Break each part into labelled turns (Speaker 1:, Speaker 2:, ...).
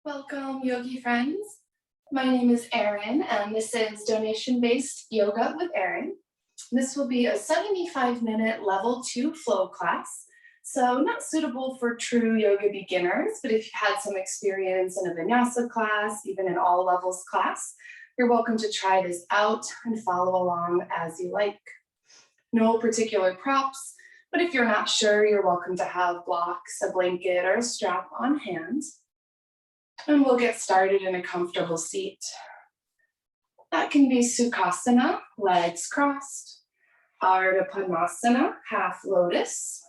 Speaker 1: Welcome, yogi friends. My name is Erin, and this is Donation-Based Yoga with Erin. This will be a 75-minute level 2 flow class, so not suitable for true yoga beginners, but if you've had some experience in a vinyasa class, even an all levels class, you're welcome to try this out and follow along as you like. No particular props, but if you're not sure, you're welcome to have blocks, a blanket, or a strap on hand. And we'll get started in a comfortable seat. That can be Sukhasana, legs crossed, Ardha Padmasana, half lotus,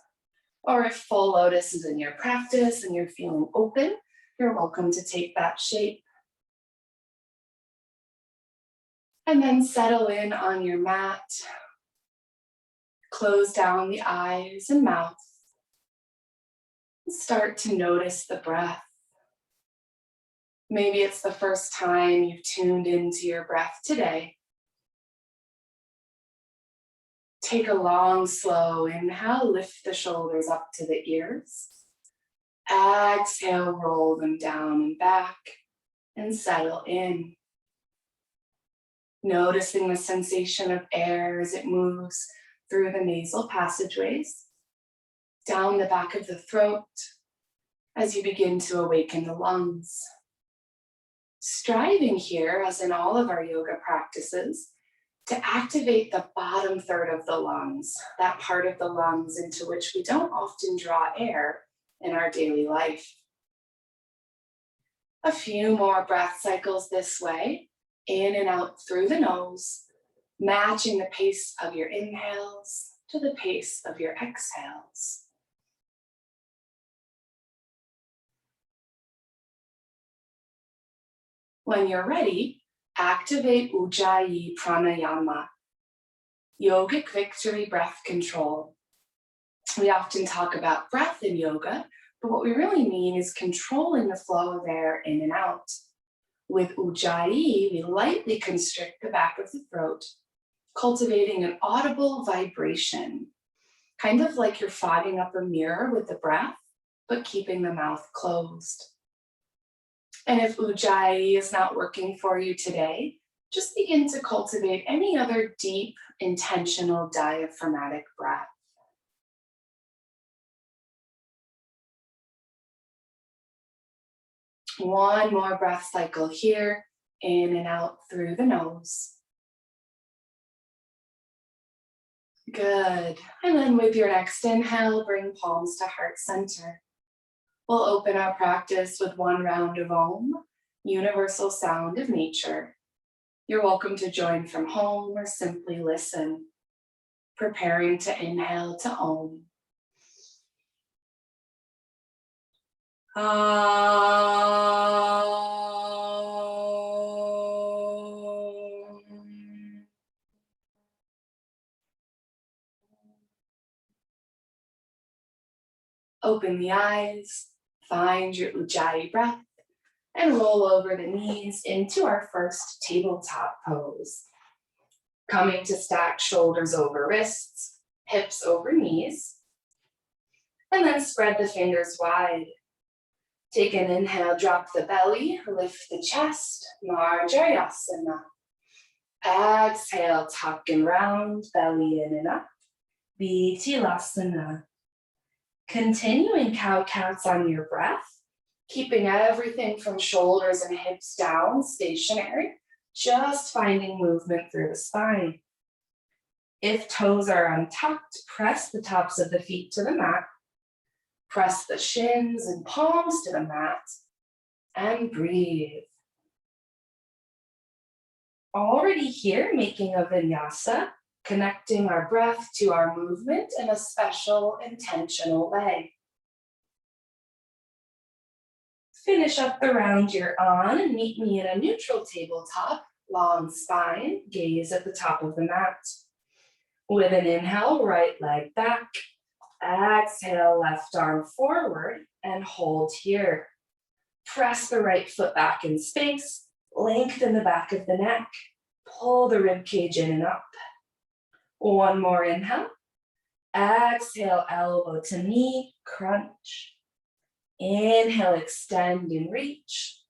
Speaker 1: or if full lotus is in your practice and you're feeling open, you're welcome to take that shape. And then settle in on your mat. Close down the eyes and mouth. Start to notice the breath. Maybe it's the first time you've tuned into your breath today. Take a long, slow inhale, lift the shoulders up to the ears. Exhale, roll them down and back, and settle in. Noticing the sensation of air as it moves through the nasal passageways, down the back of the throat, as you begin to awaken the lungs. Striving here, as in all of our yoga practices, to activate the bottom third of the lungs, that part of the lungs into which we don't often draw air in our daily life. A few more breath cycles this way, in and out through the nose, matching the pace of your inhales to the pace of your exhales. When you're ready, activate Ujjayi Pranayama, yogic victory breath control. We often talk about breath in yoga, but what we really mean is controlling the flow of air in and out. With Ujjayi, we lightly constrict the back of the throat, cultivating an audible vibration, kind of like you're fogging up a mirror with the breath, but keeping the mouth closed. And if Ujjayi is not working for you today, just begin to cultivate any other deep, intentional diaphragmatic breath. One more breath cycle here, in and out through the nose. Good. And then with your next inhale, bring palms to heart center. We'll open our practice with one round of Om, universal sound of nature. You're welcome to join from home or simply listen. Preparing to inhale to Om. Open the eyes, find your Ujjayi breath, and roll over the knees into our first tabletop pose. Coming to stack shoulders over wrists, hips over knees, and then spread the fingers wide. Take an inhale, drop the belly, lift the chest, Marjayasana. Exhale, tuck and round, belly in and up, Vichilasana. Continuing cow-cats on your breath, keeping everything from shoulders and hips down, stationary, just finding movement through the spine. If toes are untucked, press the tops of the feet to the mat, press the shins and palms to the mat, and breathe. Already here, making a vinyasa, connecting our breath to our movement in a special, intentional way. Finish up the round you're on and meet me in a neutral tabletop, long spine, gaze at the top of the mat. With an inhale, right leg back. Exhale, left arm forward and hold here. Press the right foot back in space, lengthen the back of the neck, pull the rib cage in and up. One more inhale. Exhale, elbow to knee, crunch. Inhale, extend and reach.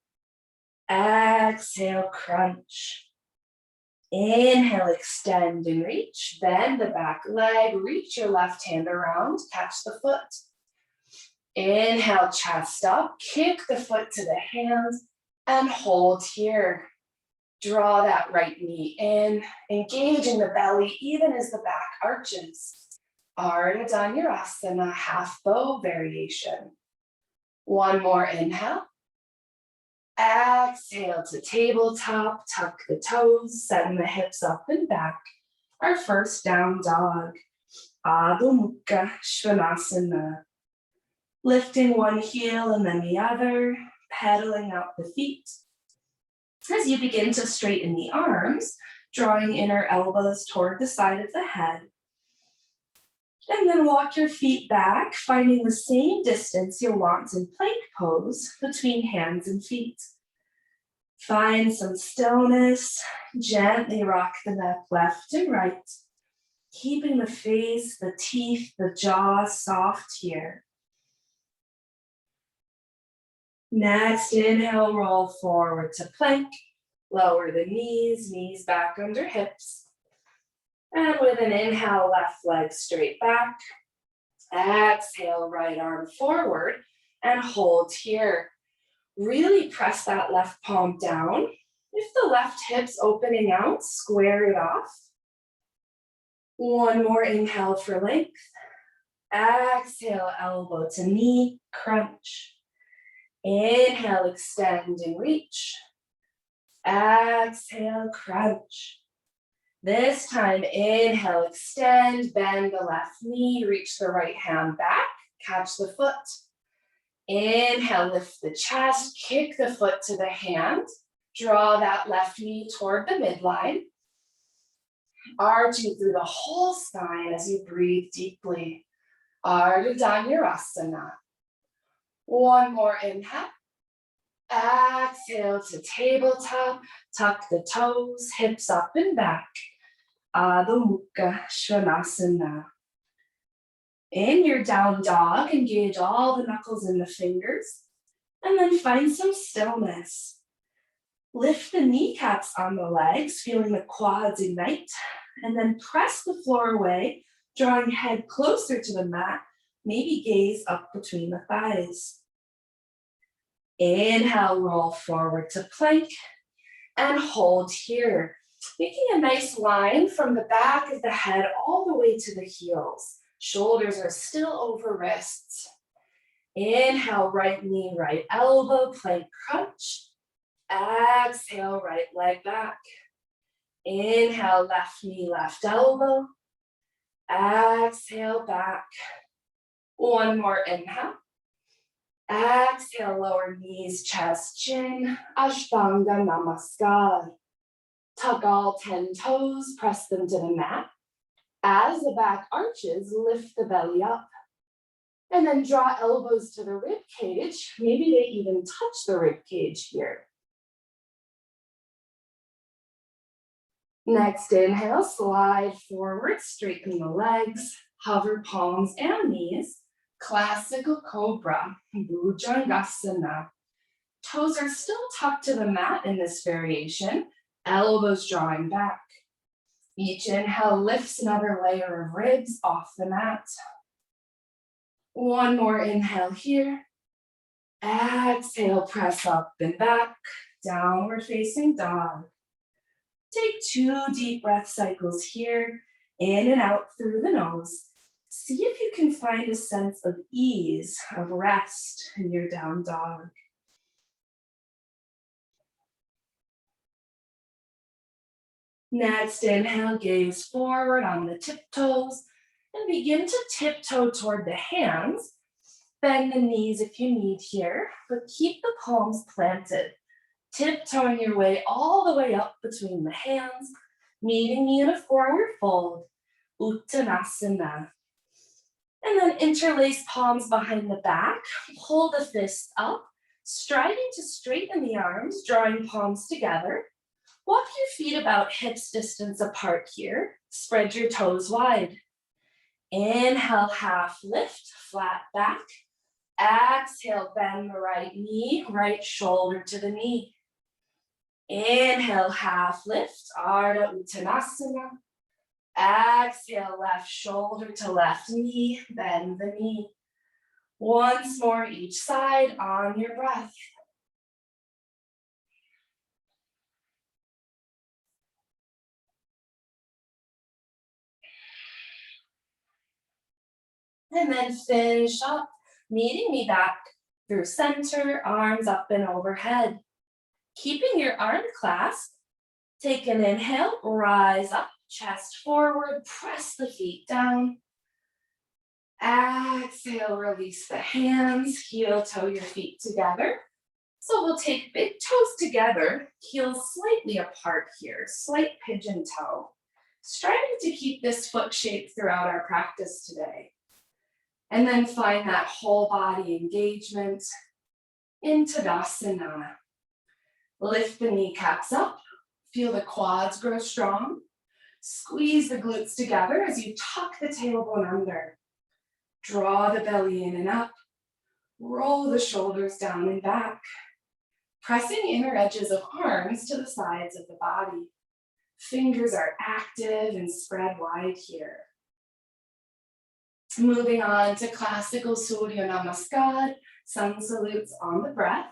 Speaker 1: Exhale, crunch. Inhale, extend and reach. Bend the back leg, reach your left hand around, catch the foot. Inhale, chest up, kick the foot to the hands, and hold here. Draw that right knee in, engaging the belly even as the back arches. Ardha Dhanurasana, half bow variation. One more inhale. Exhale to tabletop, tuck the toes, send the hips up and back. Our first down dog, Adho Mukha Svanasana. Lifting one heel and then the other, pedaling out the feet. As you begin to straighten the arms, drawing inner elbows toward the side of the head. And then walk your feet back, finding the same distance you'll want in plank pose between hands and feet. Find some stillness, gently rock the neck left and right, keeping the face, the teeth, the jaw soft here. Next, inhale, roll forward to plank, lower the knees, knees back under hips. And with an inhale, left leg straight back. Exhale, right arm forward and hold here. Really press that left palm down. If the left hip's opening out, square it off. One more inhale for length. Exhale, elbow to knee, crunch. Inhale, extend and reach. Exhale, crunch. This time, inhale, extend, bend the left knee, reach the right hand back, catch the foot. Inhale, lift the chest, kick the foot to the hand, draw that left knee toward the midline. Arching through the whole spine as you breathe deeply. Ardha Dhanurasana. One more inhale. Exhale to tabletop, tuck the toes, hips up and back. Adho Mukha Svanasana. In your down dog, engage all the knuckles in the fingers, and then find some stillness. Lift the kneecaps on the legs, feeling the quads ignite, and then press the floor away, drawing head closer to the mat, maybe gaze up between the thighs. Inhale, roll forward to plank, and hold here. Making a nice line from the back of the head all the way to the heels. Shoulders are still over wrists. Inhale, right knee, right elbow, plank crunch. Exhale, right leg back. Inhale, left knee, left elbow. Exhale, back. One more inhale. Exhale, lower knees, chest, chin. Ashtanga Namaskar. Tuck all 10 toes, press them to the mat. As the back arches, lift the belly up. And then draw elbows to the rib cage. Maybe they even touch the rib cage here. Next inhale, slide forward, straighten the legs, hover palms and knees. Classical cobra, Bhujangasana. Toes are still tucked to the mat in this variation, elbows drawing back. Each inhale lifts another layer of ribs off the mat. One more inhale here. Exhale, press up and back, downward facing dog. Take 2 deep breath cycles here, in and out through the nose. See if you can find a sense of ease, of rest in your down dog. Next, inhale, gaze forward on the tiptoes and begin to tiptoe toward the hands. Bend the knees if you need here, but keep the palms planted. Tiptoeing your way all the way up between the hands, meeting me in a forward fold, Uttanasana. And then interlace palms behind the back, pull the fists up, striving to straighten the arms, drawing palms together. Walk your feet about hips distance apart here. Spread your toes wide. Inhale, half lift, flat back. Exhale, bend the right knee, right shoulder to the knee. Inhale, half lift, Ardha Uttanasana. Exhale, left shoulder to left knee, bend the knee. Once more each side on your breath. And then finish up, meeting me back through center, arms up and overhead. Keeping your arm clasped, take an inhale, rise up, chest forward, press the feet down. Exhale, release the hands, heel toe your feet together. So we'll take big toes together, heels slightly apart here, slight pigeon toe. Striving to keep this foot shape throughout our practice today. And then find that whole body engagement in Tadasana. Lift the kneecaps up, feel the quads grow strong. Squeeze the glutes together as you tuck the tailbone under. Draw the belly in and up. Roll the shoulders down and back. Pressing inner edges of arms to the sides of the body. Fingers are active and spread wide here. Moving on to classical Surya Namaskar, sun salutes on the breath.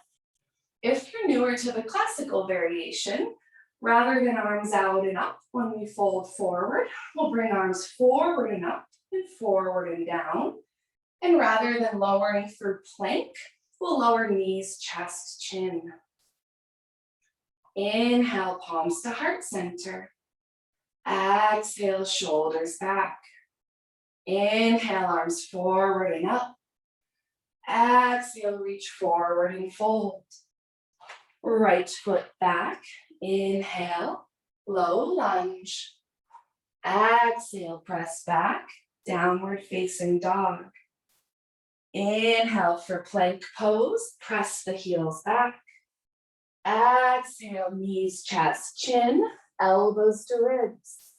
Speaker 1: If you're newer to the classical variation, rather than arms out and up when we fold forward, we'll bring arms forward and up and forward and down. And rather than lowering through plank, we'll lower knees, chest, chin. Inhale, palms to heart center. Exhale, shoulders back. Inhale, arms forward and up. Exhale, reach forward and fold. Right foot back. Inhale, low lunge. Exhale, press back, downward facing dog. Inhale for plank pose, press the heels back. Exhale, knees, chest, chin, elbows to ribs.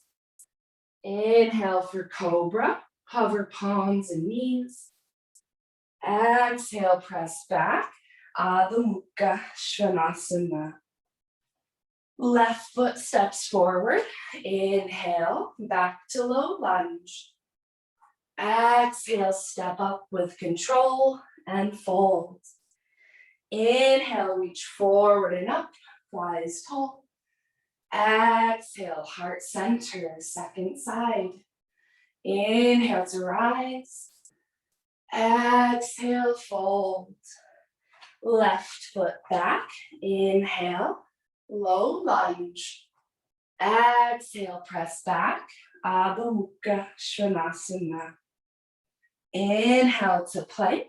Speaker 1: Inhale for cobra, hover palms and knees. Exhale, press back, Adho Mukha Svanasana. Left foot steps forward, inhale, back to low lunge. Exhale, step up with control and fold. Inhale, reach forward and up, rise tall. Exhale, heart center, second side. Inhale to rise. Exhale, fold. Left foot back, inhale, low lunge. Exhale, press back, Adho Mukha Svanasana. Inhale to plank,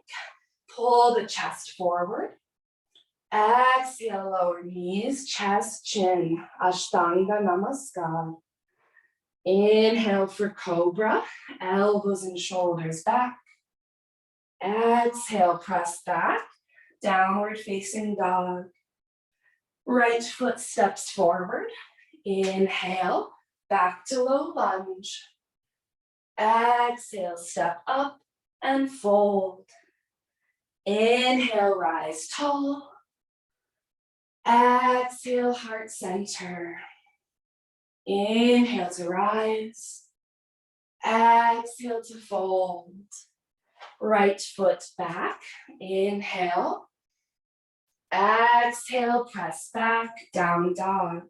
Speaker 1: pull the chest forward. Exhale, lower knees, chest, chin, Ashtanga Namaskar. Inhale for cobra, elbows and shoulders back. Exhale, press back, downward facing dog. Right foot steps forward. Inhale, back to low lunge. Exhale, step up and fold. Inhale, rise tall. Exhale, heart center. Inhale to rise. Exhale to fold. Right foot back. Inhale. Exhale, press back, down dog.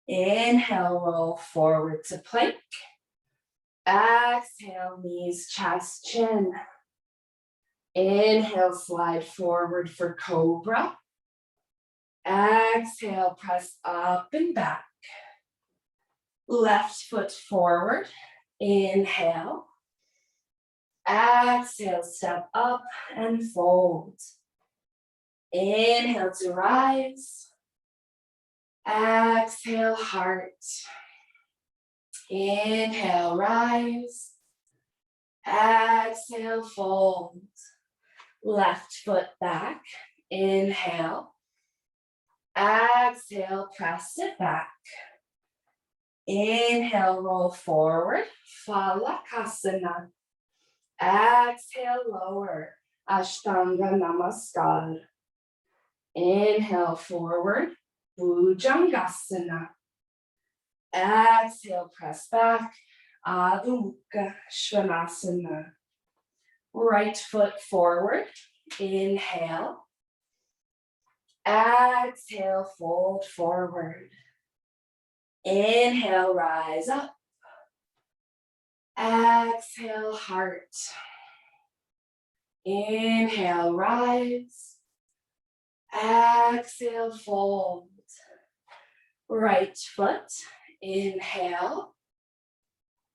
Speaker 1: Inhale, roll forward to plank. Exhale, knees, chest, chin. Inhale, slide forward for cobra. Exhale, press up and back. Left foot forward. Inhale. Exhale, step up and fold. Inhale to rise. Exhale, heart. Inhale, rise. Exhale, fold. Left foot back. Inhale. Exhale, press it back. Inhale, roll forward. Phalakasana. Exhale, lower. Ashtanga Namaskar. Inhale, forward.
Speaker 2: Bhujangasana. Exhale, press back. Adho Mukha Svanasana. Right foot forward. Inhale. Exhale, fold forward. Inhale, rise up. Exhale, heart. Inhale, rise. Exhale, fold. Right foot. Inhale.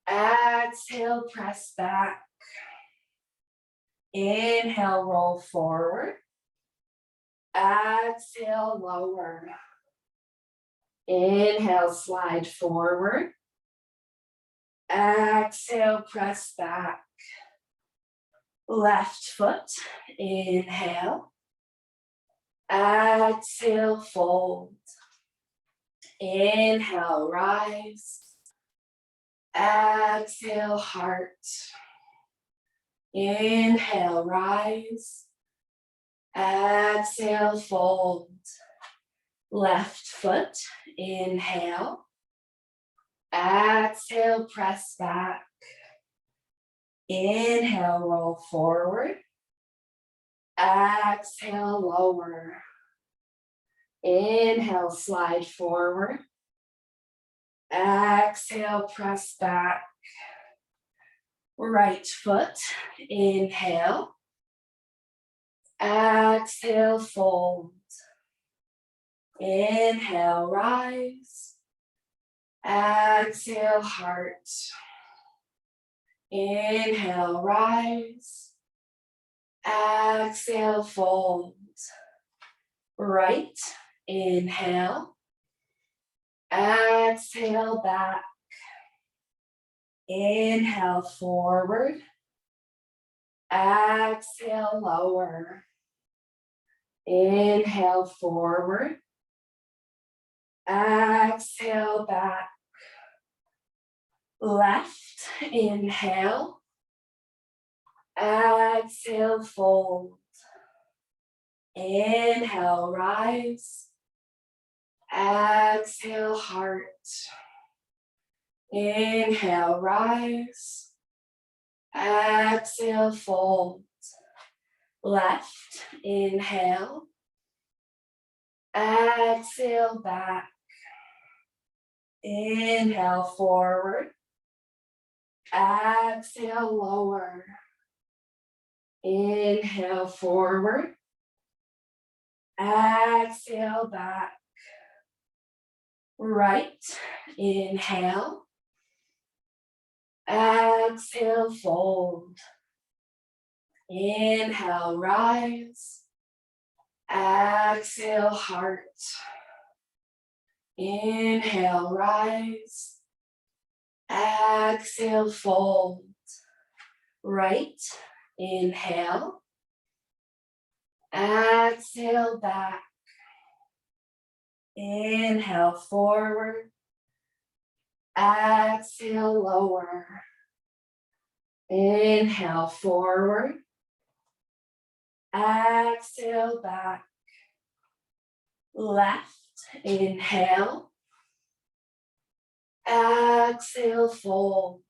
Speaker 2: Exhale, press back. Inhale, roll forward. Exhale, lower. Inhale, slide forward. Exhale, press back. Left foot, inhale. Exhale, fold. Inhale, rise. Exhale, heart. Inhale, rise. Exhale, fold. Left foot, inhale. Exhale, press back. Inhale, roll forward. Exhale, lower. Inhale, slide forward. Exhale, press back. Right foot, inhale. Exhale, fold. Inhale, rise. Exhale, heart. Inhale, rise. Exhale, fold. Right, inhale. Exhale, back. Inhale, forward. Exhale, lower. Inhale, forward. Exhale, back. Left, inhale. Exhale, fold. Inhale, rise. Exhale, heart. Inhale, rise. Exhale, fold. Left, inhale. Exhale, back. Inhale, forward. Exhale, lower. Inhale, forward. Exhale, back. Right, inhale. Exhale, fold. Inhale, rise. Exhale, heart. Inhale, rise. Exhale, fold. Right, inhale. Exhale, back. Inhale, forward. Exhale, lower. Inhale, forward. Exhale, back. Left, inhale. Exhale, fold.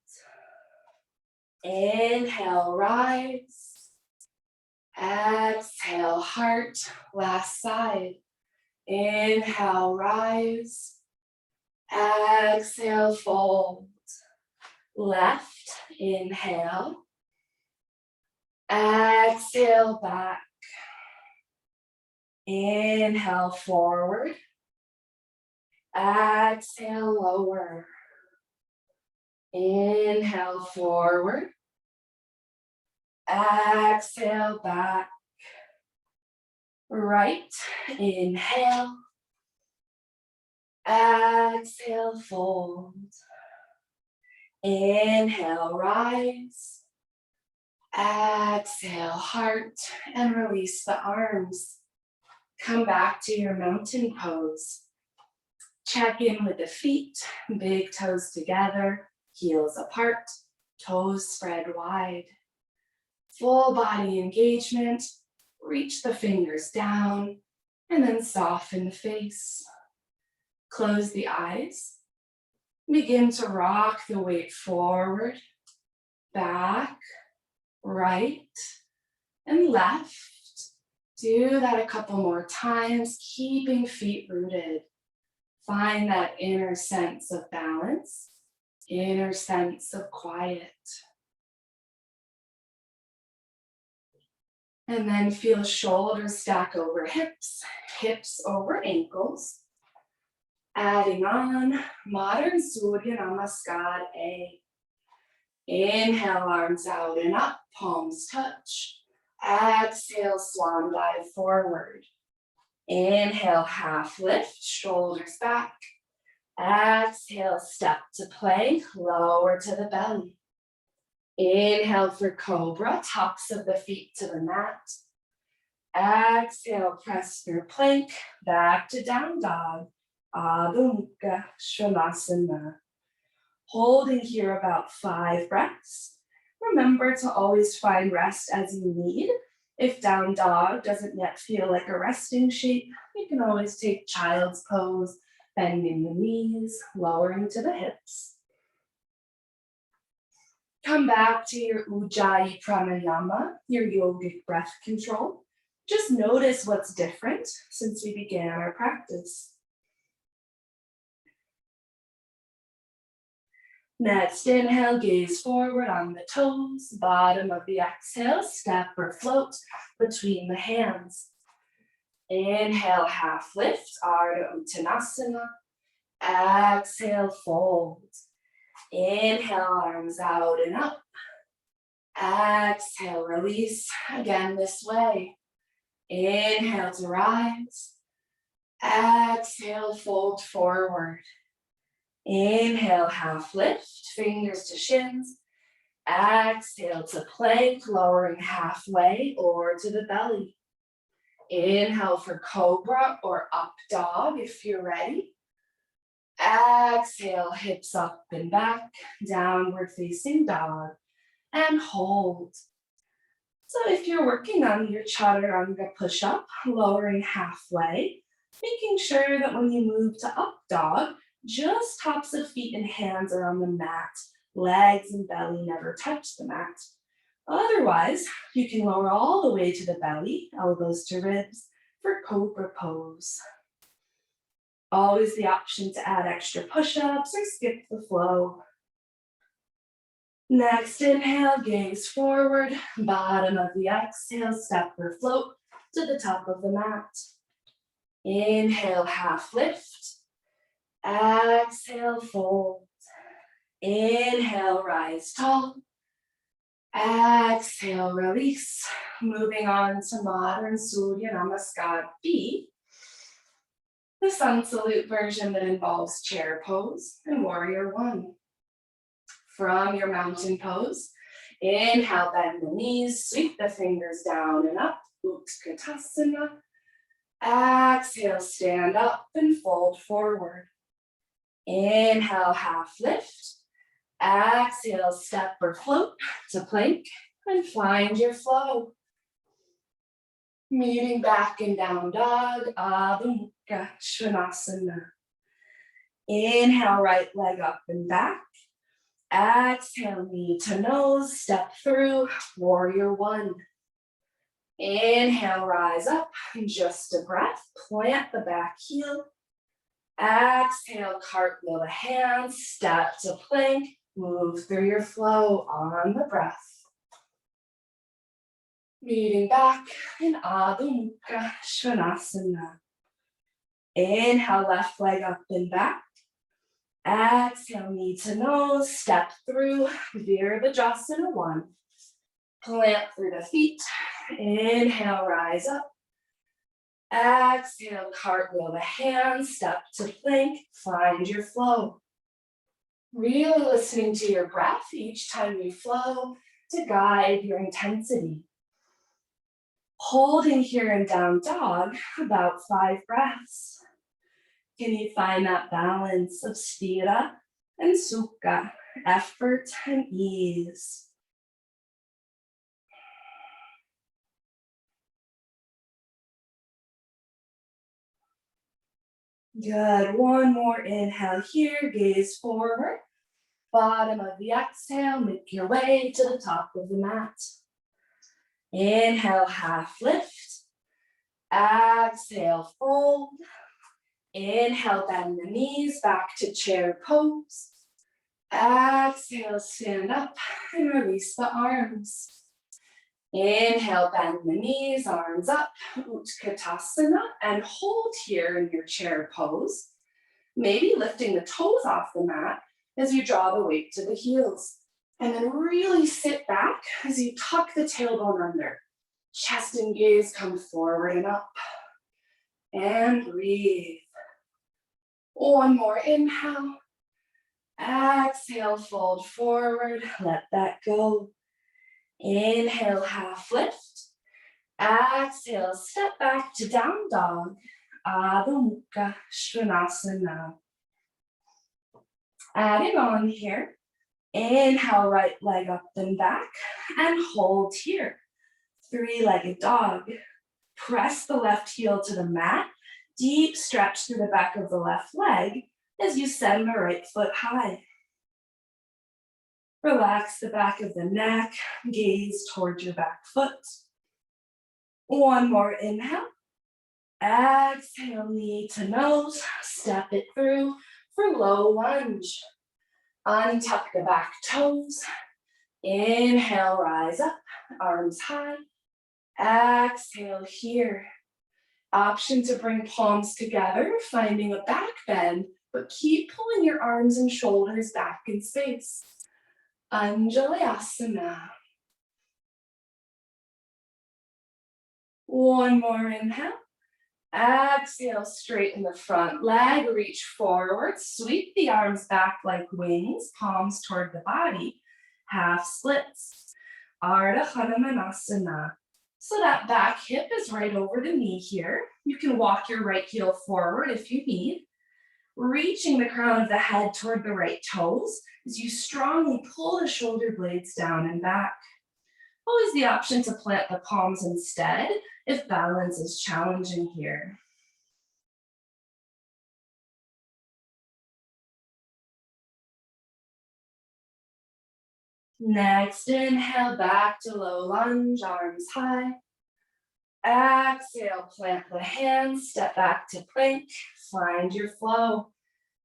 Speaker 2: Inhale, rise. Exhale, heart. Last side. Inhale, rise. Exhale, fold. Left, inhale. Exhale, back. Inhale, forward. Exhale, lower. Inhale, forward. Exhale, back. Right, inhale. Exhale, fold. Inhale, rise. Exhale, heart, and release the arms. Come back to your mountain pose. Check in with the feet, big toes together, heels apart, toes spread wide. Full body engagement, reach the fingers down, and then soften the face. Close the eyes. Begin to rock the weight forward, back, right, and left. Do that a couple more times, keeping feet rooted. Find that inner sense of balance, inner sense of quiet. And then feel shoulders stack over hips, hips over ankles. Adding on, modern Surya Namaskar A. Inhale, arms out and up, palms touch. Exhale, swan dive forward. Inhale, half lift, shoulders back. Exhale, step to plank, lower to the belly. Inhale for cobra, tops of the feet to the mat. Exhale, press through plank, back to down dog. Adho Mukha Svanasana. Holding here about 5 breaths. Remember to always find rest as you need. If down dog doesn't yet feel like a resting shape, you can always take child's pose, bending the knees, lowering to the hips. Come back to your Ujjayi Pranayama, your yogic breath control. Just notice what's different since we began our practice. Next, inhale, gaze forward on the toes. Bottom of the exhale, step or float between the hands. Inhale, half lift, Ardha Uttanasana. Exhale, fold. Inhale, arms out and up. Exhale, release. Again this way. Inhale to rise. Exhale, fold forward. Inhale, half lift, fingers to shins. Exhale to plank, lowering halfway or to the belly. Inhale for cobra or up dog if you're ready. Exhale, hips up and back, downward facing dog, and hold. So if you're working on your chaturanga push-up, lowering halfway, making sure that when you move to up dog, just tops of feet and hands are on the mat. Legs and belly never touch the mat. Otherwise, you can lower all the way to the belly, elbows to ribs, for cobra pose. Always the option to add extra push-ups or skip the flow. Next, inhale, gaze forward, bottom of the exhale, step or float to the top of the mat. Inhale, half lift. Exhale, fold. Inhale, rise tall. Exhale, release. Moving on to modern Surya Namaskar B, the sun salute version that involves chair pose and warrior one. From your mountain pose, inhale, bend the knees, sweep the fingers down and up, Utkatasana. Exhale, stand up and fold forward. Inhale, half lift. Exhale, step or float to plank and find your flow. Meeting back and down dog, Adho Mukha Svanasana. Inhale, right leg up and back. Exhale, knee to nose, step through, warrior one. Inhale, rise up, just a breath, plant the back heel. Exhale, cartwheel the hands, step to plank, move through your flow on the breath. Meeting back in Adho Mukha Svanasana. Inhale, left leg up and back. Exhale, knee to nose, step through, Virabhadrasana one. Plant through the feet. Inhale, rise up. Exhale, cartwheel the hands, step to plank, find your flow. Really listening to your breath each time you flow to guide your intensity. Holding here in down dog, about 5 breaths. Can you find that balance of sthira and sukha, effort and ease? Good, one more inhale here, gaze forward. Bottom of the exhale, make your way to the top of the mat. Inhale, half lift. Exhale, fold. Inhale, bend the knees back to chair pose. Exhale, stand up and release the arms. Inhale, bend the knees, arms up, Utkatasana, and hold here in your chair pose. Maybe lifting the toes off the mat as you draw the weight to the heels. And then really sit back as you tuck the tailbone under. Chest and gaze come forward and up. And breathe. One more inhale. Exhale, fold forward, let that go. Inhale, half lift. Exhale, step back to down dog. Adho Mukha Svanasana. Adding on here. Inhale, right leg up and back, and hold here. Three-legged dog. Press the left heel to the mat. Deep stretch through the back of the left leg as you send the right foot high. Relax the back of the neck, gaze towards your back foot. One more inhale. Exhale, knee to nose, step it through for low lunge. Untuck the back toes. Inhale, rise up, arms high. Exhale here. Option to bring palms together, finding a back bend, but keep pulling your arms and shoulders back in space. Anjalayasana. One more inhale. Exhale, straighten the front leg, reach forward, sweep the arms back like wings, palms toward the body, half splits. Ardha Hanumanasana. So that back hip is right over the knee here. You can walk your right heel forward if you need. Reaching the crown of the head toward the right toes as you strongly pull the shoulder blades down and back. Always the option to plant the palms instead if balance is challenging here. Next, inhale back to low lunge, arms high. Exhale, plant the hands, step back to plank, find your flow.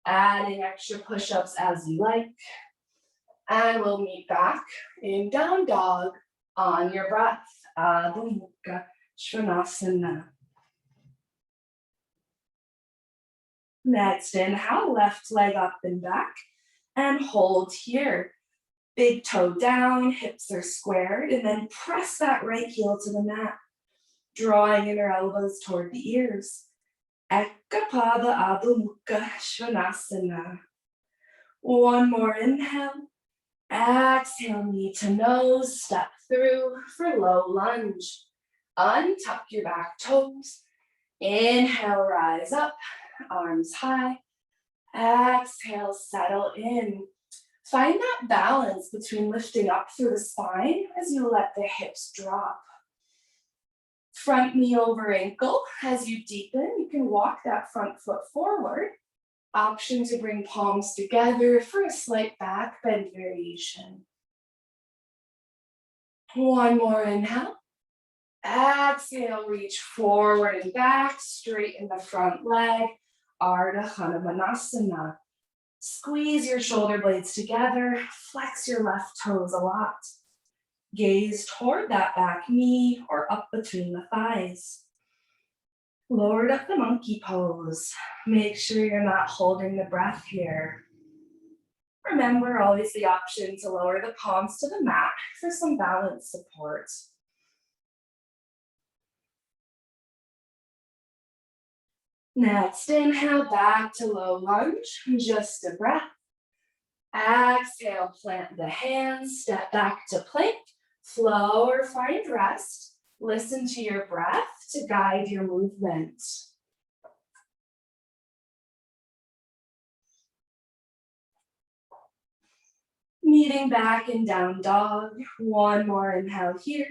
Speaker 2: Adding extra push-ups as you like. And we'll meet back in down dog on your breath. Adho Mukha Svanasana. Next, inhale, left leg up and back, and hold here. Big toe down, hips are squared, and then press that right heel to the mat, drawing inner elbows toward the ears. Ekapada Adho Mukha Svanasana. One more inhale. Exhale, knee to nose, step through for low lunge. Untuck your back toes. Inhale, rise up, arms high. Exhale, settle in. Find that balance between lifting up through the spine as you let the hips drop. Front knee over ankle. As you deepen, you can walk that front foot forward. Option to bring palms together for a slight back bend variation. One more inhale. Exhale, reach forward and back, straighten the front leg. Ardha Hanumanasana. Squeeze your shoulder blades together, flex your left toes a lot. Gaze toward that back knee or up between the thighs. Lowered up the monkey pose. Make sure you're not holding the breath here. Remember, always the option to lower the palms to the mat for some balance support. Next, inhale back to low lunge, just a breath. Exhale, plant the hands, step back to plank, flow or find rest. Listen to your breath to guide your movement. Meeting back in down dog. One more inhale here.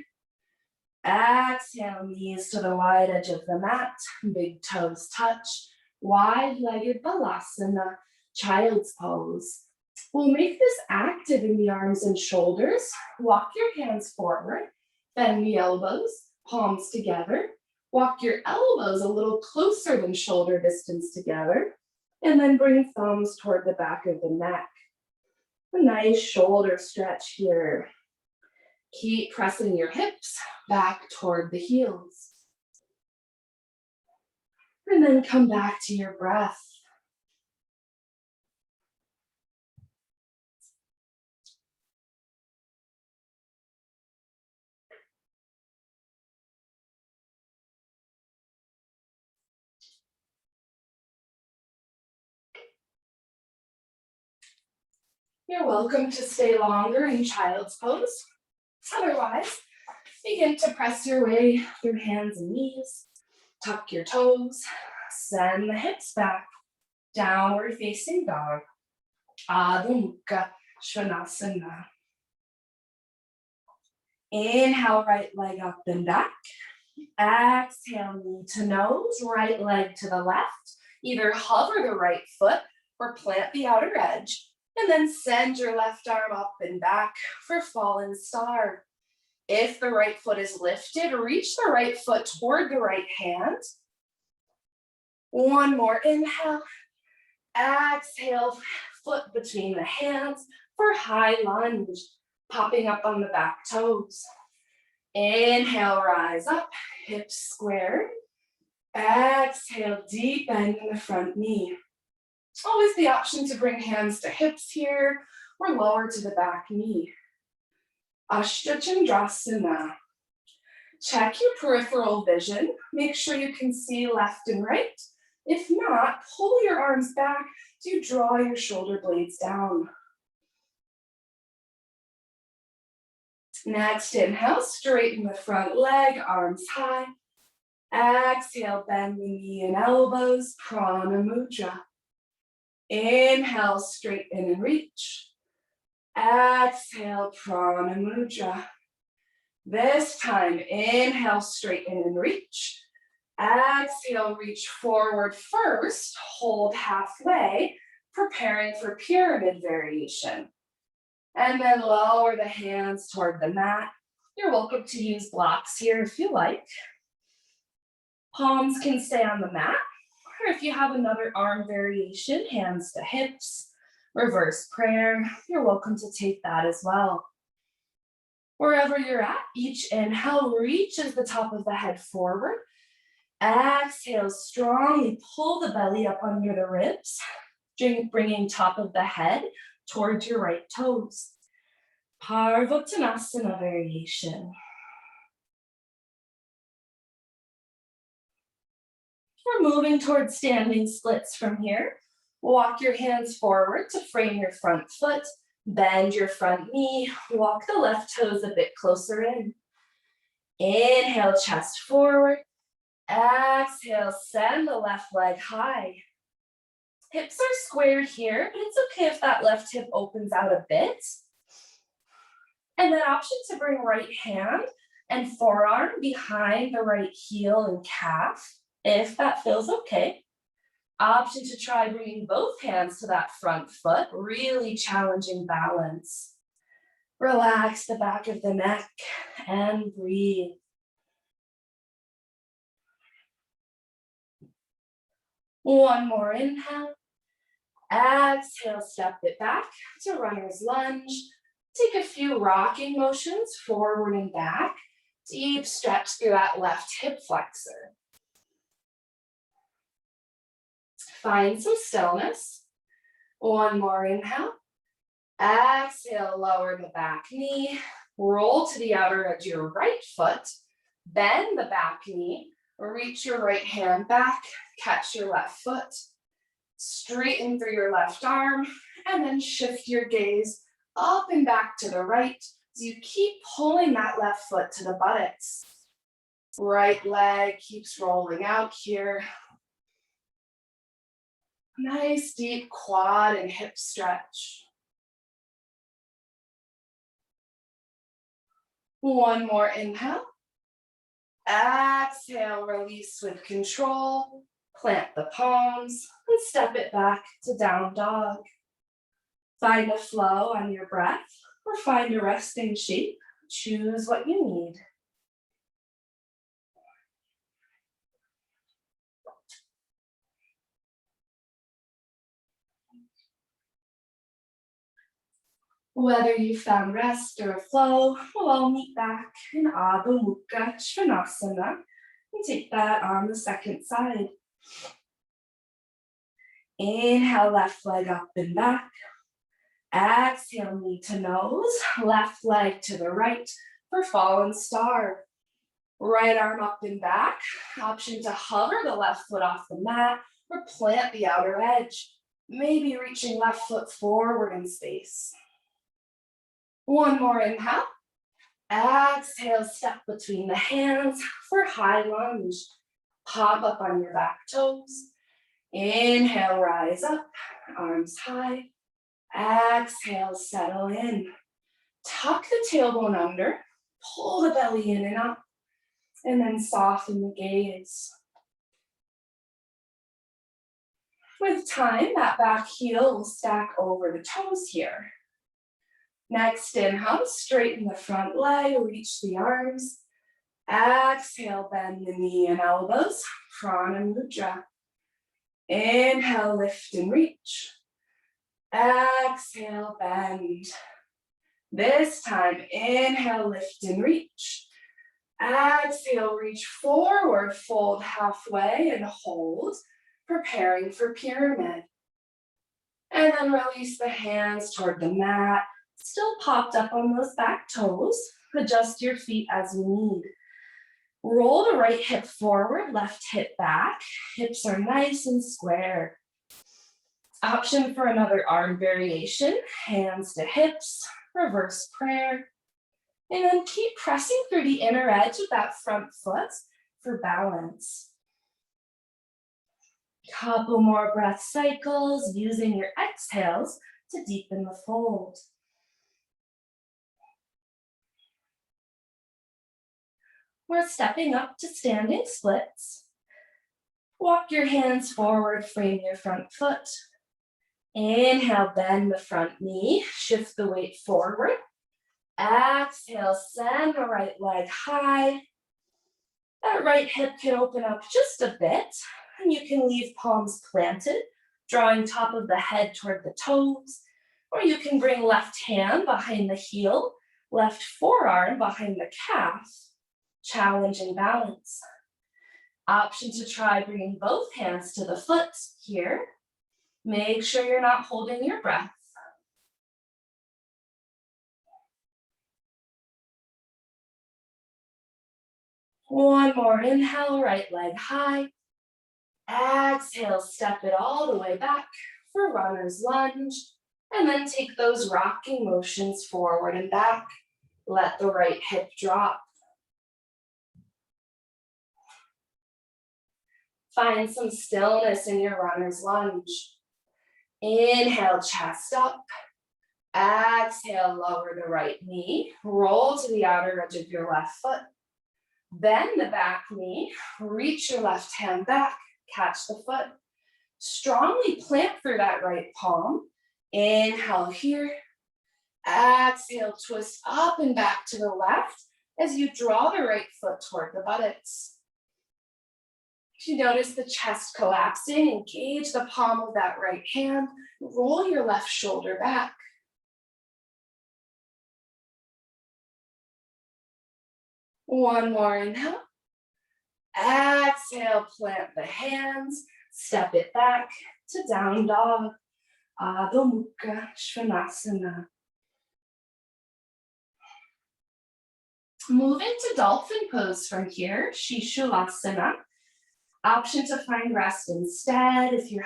Speaker 2: Exhale, knees to the wide edge of the mat, big toes touch. wide-legged balasana, child's pose. We'll make this active in the arms and shoulders. Walk your hands forward, bend the elbows, palms together. Walk your elbows a little closer than shoulder distance together, and then bring thumbs toward the back of the neck. A nice shoulder stretch here. Keep pressing your hips back toward the heels. And then come back to your breath. You're welcome to stay longer in child's pose. Otherwise, begin to press your way through hands and knees. Tuck your toes, send the hips back, downward facing dog. Adho Mukha Svanasana. Inhale, right leg up and back. Exhale, knee to nose, right leg to the left. Either hover the right foot or plant the outer edge. And then send your left arm up and back for fallen star. If the right foot is lifted, reach the right foot toward the right hand. One more inhale. Exhale, foot between the hands for high lunge, popping up on the back toes. Inhale, rise up, hips squared. Exhale, deep bend in the front knee. Always the option to bring hands to hips here or lower to the back knee. Ashtachandrasana. Check your peripheral vision. Make sure you can see left and right. If not, pull your arms back to draw your shoulder blades down. Next, inhale, straighten the front leg, arms high. Exhale, bend the knee and elbows, Prana Mudra. Inhale, straighten and reach. Exhale, Prana Mudra. This time, inhale, straighten and reach. Exhale, reach forward first, hold halfway, preparing for pyramid variation. And then lower the hands toward the mat. You're welcome to use blocks here if you like. Palms can stay on the mat, or if you have another arm variation, hands to hips, reverse prayer, you're welcome to take that as well. Wherever you're at, each inhale reaches the top of the head forward. Exhale, strongly pull the belly up under the ribs, bringing top of the head towards your right toes. Parvottanasana variation. We're moving towards standing splits from here. Walk your hands forward to frame your front foot. Bend your front knee. Walk the left toes a bit closer in. Inhale, chest forward. Exhale, send the left leg high. Hips are squared here, but it's okay if that left hip opens out a bit. And then option to bring right hand and forearm behind the right heel and calf, if that feels okay. Option to try bringing both hands to that front foot, really challenging balance. Relax the back of the neck and breathe. One more inhale. Exhale, step it back to runner's lunge. Take a few rocking motions forward and back. Deep stretch through that left hip flexor. Find some stillness. One more inhale. Exhale, lower the back knee. Roll to the outer edge of your right foot. Bend the back knee. Reach your right hand back. Catch your left foot. Straighten through your left arm. And then shift your gaze up and back to the right as you keep pulling that left foot to the buttocks. Right leg keeps rolling out here. Nice deep quad and hip stretch. One more inhale. Exhale, release with control. Plant the palms and step it back to down dog. Find a flow on your breath or find a resting shape. Choose what you need. Whether you found rest or a flow, we'll all meet back in Adho Mukha Svanasana and take that on the second side. Inhale, left leg up and back. Exhale, knee to nose, left leg to the right for fallen star. Right arm up and back. Option to hover the left foot off the mat or plant the outer edge. Maybe reaching left foot forward in space. One more inhale. Exhale, step between the hands for high lunge. Pop up on your back toes. Inhale, rise up, arms high. Exhale, settle in. Tuck the tailbone under, pull the belly in and up, and then soften the gaze. With time, that back heel will stack over the toes here. Next inhale, straighten the front leg, reach the arms. Exhale, bend the knee and elbows, Prana Mudra. Inhale, lift and reach. Exhale, bend. This time, inhale, lift and reach. Exhale, reach forward, fold halfway and hold, preparing for pyramid. And then release the hands toward the mat, still popped up on those back toes. Adjust your feet as you need. Roll the right hip forward, left hip back. Hips are nice and square. Option for another arm variation, hands to hips, reverse prayer. And then keep pressing through the inner edge of that front foot for balance. Couple more breath cycles, using your exhales to deepen the fold. We're stepping up to standing splits. Walk your hands forward, frame your front foot. Inhale, bend the front knee, shift the weight forward. Exhale, send the right leg high. That right hip can open up just a bit, and you can leave palms planted, drawing top of the head toward the toes, or you can bring left hand behind the heel, left forearm behind the calf. Challenge and balance. Option to try bringing both hands to the foot here. Make sure you're not holding your breath. One more inhale, right leg high. Exhale, step it all the way back for runner's lunge. And then take those rocking motions forward and back. Let the right hip drop. Find some stillness in your runner's lunge. Inhale, chest up. Exhale, lower the right knee. Roll to the outer edge of your left foot. Bend the back knee. Reach your left hand back. Catch the foot. Strongly plant through that right palm. Inhale here. Exhale, twist up and back to the left as you draw the right foot toward the buttocks. If you notice the chest collapsing, engage the palm of that right hand. Roll your left shoulder back. One more inhale. Exhale, plant the hands. Step it back to down dog. Adho Mukha Svanasana. Move into dolphin pose from here, Shishulasana. Option to find rest instead if you've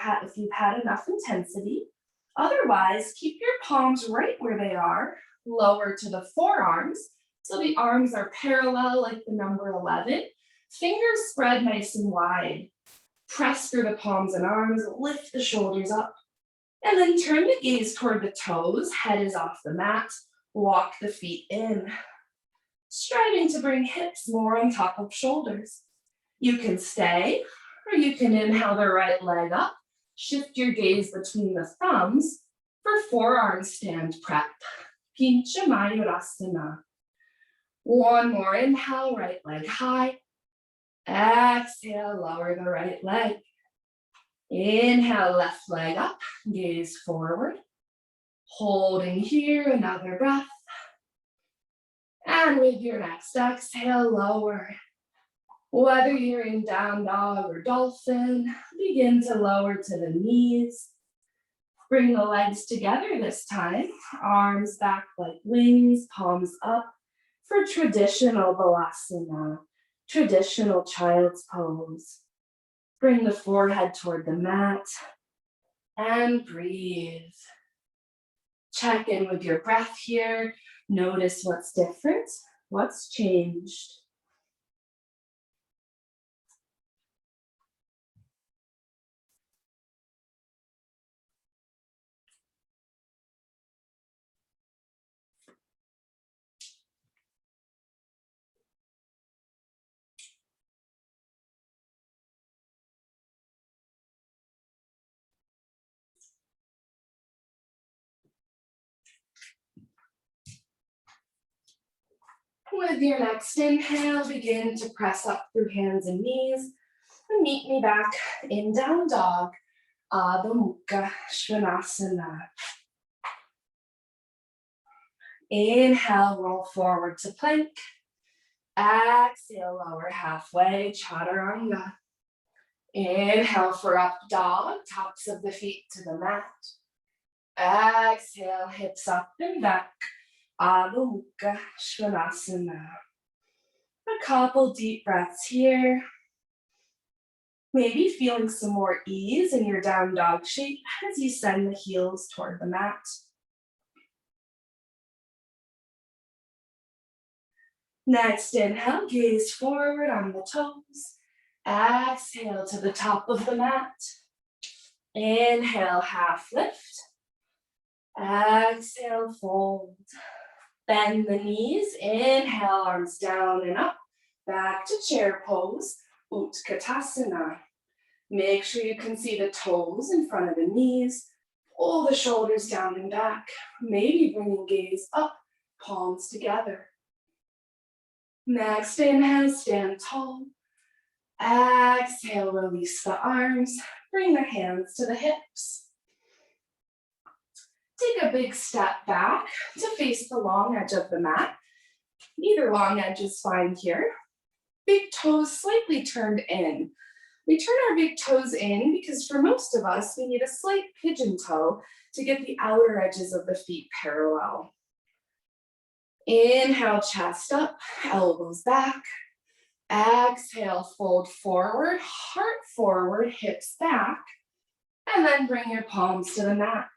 Speaker 2: had enough intensity. Otherwise, keep your palms right where they are, lower to the forearms, so the arms are parallel like the number 11. Fingers spread nice and wide. Press through the palms and arms, lift the shoulders up, and then turn the gaze toward the toes, head is off the mat, walk the feet in. Striving to bring hips more on top of shoulders. You can stay Or you can inhale the right leg up, shift your gaze between the thumbs for forearm stand prep. Pincha Mayurasana. One more inhale, right leg high. Exhale, lower the right leg. Inhale, left leg up, gaze forward. Holding here, another breath. And with your next exhale, lower. Whether you're in down dog or dolphin, begin to lower to the knees. Bring the legs together this time, arms back like wings, palms up for traditional Balasana, traditional child's pose. Bring the forehead toward the mat and breathe. Check in with your breath here. Notice what's different, what's changed. With your next inhale, begin to press up through hands and knees and meet me back in down dog, Adho Mukha Svanasana. Inhale, roll forward to plank. Exhale, lower halfway, Chaturanga. Inhale for up dog, tops of the feet to the mat. Exhale, hips up and back. Adho Mukha Svanasana. A couple deep breaths here. Maybe feeling some more ease in your down dog shape as you send the heels toward the mat. Next inhale, gaze forward on the toes. Exhale to the top of the mat. Inhale, half lift. Exhale, fold. Bend the knees, inhale, arms down and up. Back to chair pose, Utkatasana. Make sure you can see the toes in front of the knees. Pull the shoulders down and back. Maybe bringing gaze up, palms together. Next inhale, stand tall. Exhale, release the arms. Bring the hands to the hips. Take a big step back to face the long edge of the mat. Either long edge is fine here. Big toes slightly turned in. We turn our big toes in because for most of us, we need a slight pigeon toe to get the outer edges of the feet parallel. Inhale, chest up, elbows back. Exhale, fold forward, heart forward, hips back. And then bring your palms to the mat.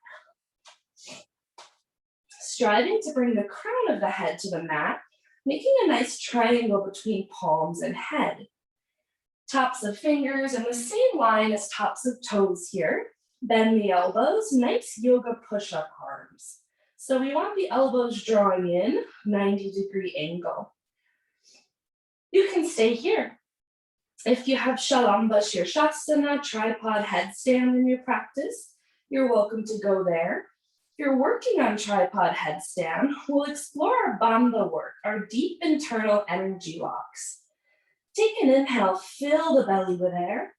Speaker 2: Striving to bring the crown of the head to the mat, making a nice triangle between palms and head. Tops of fingers in the same line as tops of toes here. Bend the elbows, nice yoga push-up arms. So we want the elbows drawing in, 90-degree angle. You can stay here. If you have Shalamba Shirshasana, tripod headstand in your practice, you're welcome to go there. If you're working on tripod headstand, we'll explore our bandha work, our deep internal energy locks. Take an inhale, fill the belly with air.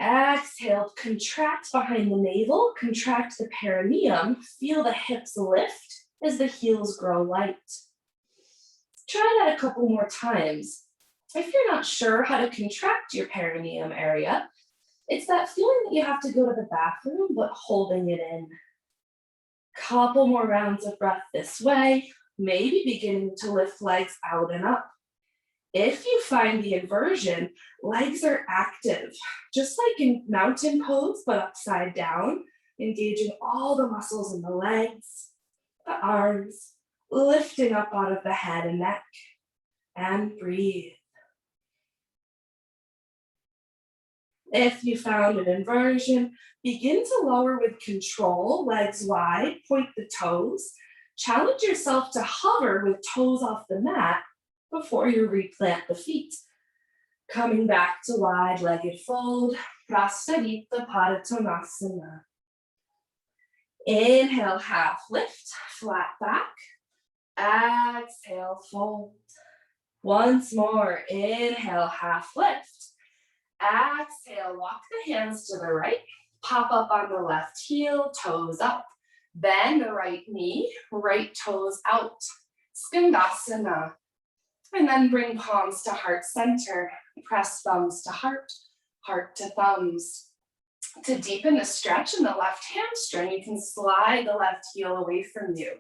Speaker 2: Exhale, contract behind the navel, contract the perineum, feel the hips lift as the heels grow light. Try that a couple more times. If you're not sure how to contract your perineum area, it's that feeling that you have to go to the bathroom, but holding it in. Couple more rounds of breath this way, maybe beginning to lift legs out and up. If you find the inversion, legs are active, just like in mountain pose, but upside down, engaging all the muscles in the legs, the arms, lifting up out of the head and neck, and breathe. If you found an inversion, begin to lower with control, legs wide, point the toes. Challenge yourself to hover with toes off the mat before you replant the feet. Coming back to wide-legged fold, Prasarita Padottanasana. Inhale, half lift, flat back. Exhale, fold. Once more, inhale, half lift. Exhale, walk the hands to the right. Pop up on the left heel, toes up. Bend the right knee, right toes out. Skandasana. And then bring palms to heart center. Press thumbs to heart, heart to thumbs. To deepen the stretch in the left hamstring, you can slide the left heel away from you.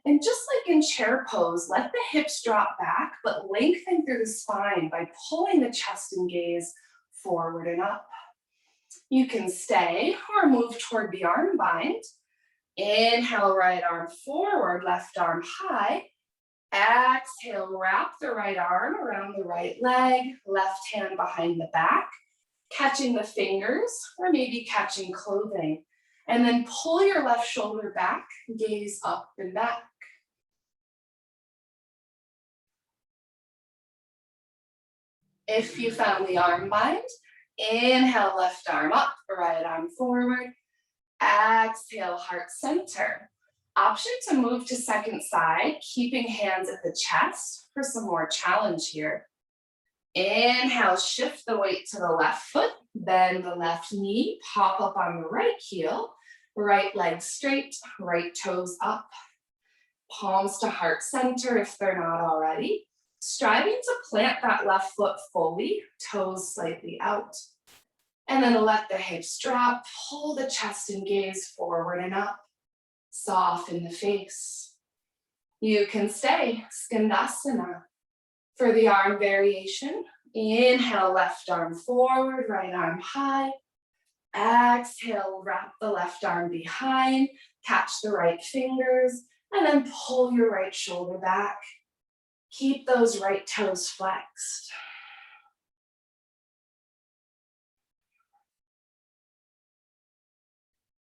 Speaker 2: And just like in chair pose, let the hips drop back, but lengthen through the spine by pulling the chest and gaze forward and up. You can stay or move toward the arm bind. Inhale, right arm forward, left arm high. Exhale, wrap the right arm around the right leg, left hand behind the back, catching the fingers or maybe catching clothing. And then pull your left shoulder back, gaze up and back. If you found the arm bind, inhale, left arm up, right arm forward. Exhale, heart center. Option to move to second side, keeping hands at the chest for some more challenge here. Inhale, shift the weight to the left foot, bend the left knee, pop up on the right heel, right leg straight, right toes up. Palms to heart center if they're not already. Striving to plant that left foot fully, toes slightly out. And then let the hips drop, pull the chest and gaze forward and up. Soften the face. You can stay, Skandasana. For the arm variation, inhale, left arm forward, right arm high. Exhale, wrap the left arm behind, catch the right fingers, and then pull your right shoulder back. Keep those right toes flexed.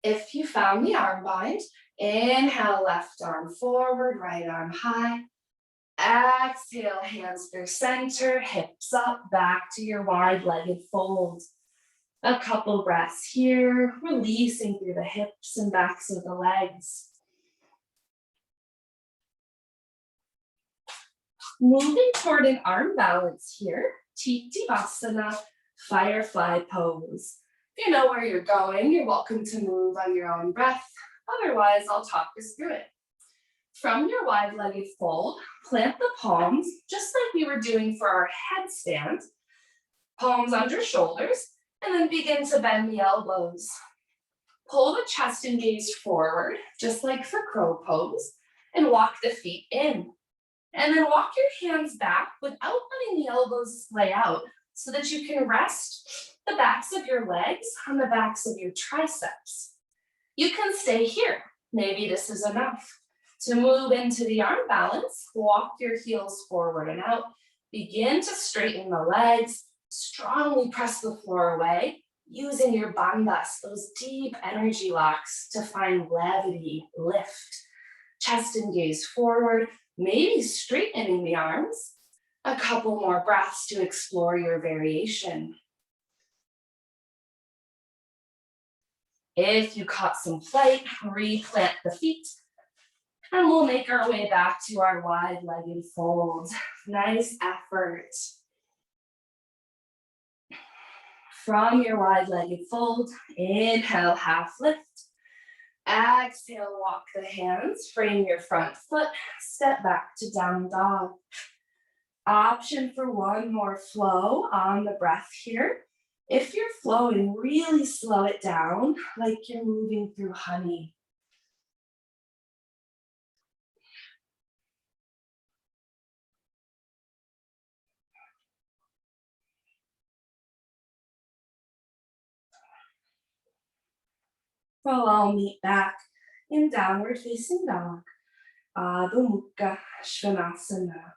Speaker 2: If you found the arm bind, inhale, left arm forward, right arm high. Exhale, hands through center, hips up, back to your wide-legged fold. A couple breaths here, releasing through the hips and backs of the legs. Moving toward an arm balance here, Titivasana, firefly pose. If you know where you're going, you're welcome to move on your own breath. Otherwise, I'll talk us through it. From your wide-legged fold, plant the palms, just like we were doing for our headstand. Palms under shoulders, and then begin to bend the elbows. Pull the chest and gaze forward, just like for crow pose, and walk the feet in. And then walk your hands back without letting the elbows splay out so that you can rest the backs of your legs on the backs of your triceps. You can stay here. Maybe this is enough. To move into the arm balance, walk your heels forward and out. Begin to straighten the legs. Strongly press the floor away, using your bandhas, those deep energy locks, to find levity, lift. Chest and gaze forward, maybe straightening the arms. A couple more breaths to explore your variation. If you caught some flight, replant the feet. And we'll make our way back to our wide-legged fold. Nice effort. From your wide-legged fold, inhale, half lift. Exhale, walk the hands, frame your front foot, step back to down dog. Option for one more flow on the breath here. If you're flowing, really slow it down like you're moving through honey. We'll all meet back in downward facing dog, Adho Mukha Svanasana.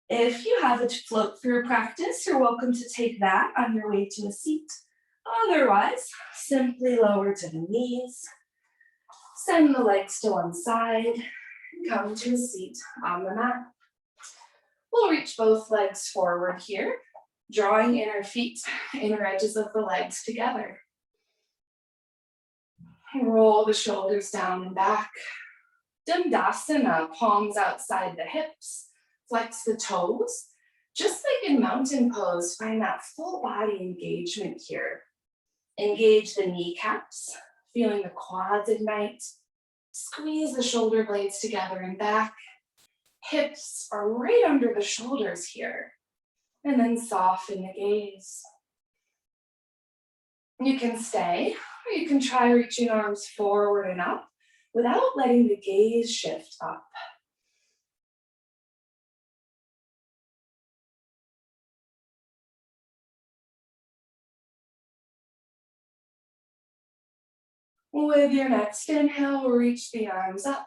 Speaker 2: If you have a float through practice, you're welcome to take that on your way to a seat. Otherwise, simply lower to the knees, send the legs to one side,
Speaker 1: come to a seat on the mat. We'll reach both legs forward here, drawing inner edges of the legs together. Roll the shoulders down and back. Dandasana, palms outside the hips. Flex the toes. Just like in mountain pose, find that full body engagement here. Engage the kneecaps, feeling the quads ignite. Squeeze the shoulder blades together and back. Hips are right under the shoulders here. And then soften the gaze. You can stay, or you can try reaching arms forward and up without letting the gaze shift up. With your next inhale, reach the arms up.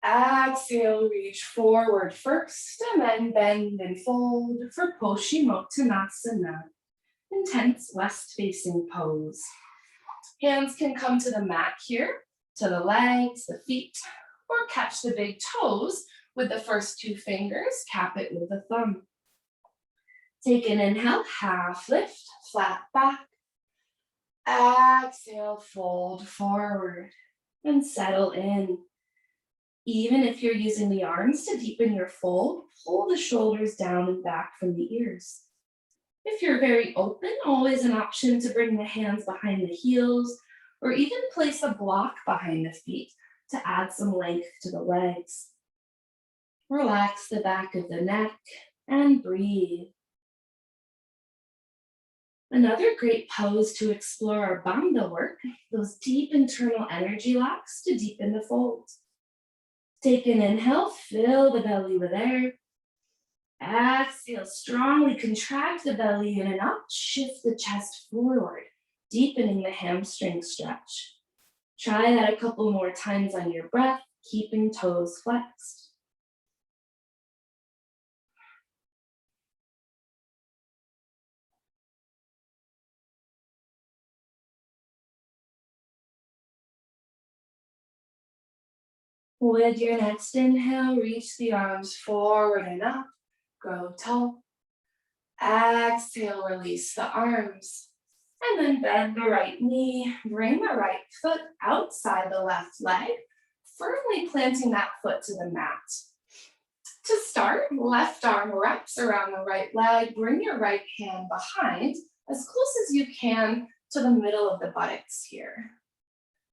Speaker 1: Exhale, reach forward first, and then bend and fold for Paschimottanasana, intense west-facing pose. Hands can come to the mat here, to the legs, the feet, or catch the big toes with the first two fingers, cap it with the thumb. Take an inhale, half lift, flat back. Exhale, fold forward and settle in. Even if you're using the arms to deepen your fold, pull the shoulders down and back from the ears. If you're very open, always an option to bring the hands behind the heels or even place a block behind the feet to add some length to the legs. Relax the back of the neck and breathe. Another great pose to explore are bandha work, those deep internal energy locks to deepen the fold. Take an inhale, fill the belly with air. Exhale, strongly contract the belly in and up, shift the chest forward, deepening the hamstring stretch. Try that a couple more times on your breath, keeping toes flexed. With your next inhale, reach the arms forward and up, grow tall. Exhale, release the arms. And then bend the right knee, bring the right foot outside the left leg, firmly planting that foot to the mat. To start, left arm wraps around the right leg, bring your right hand behind as close as you can to the middle of the buttocks here.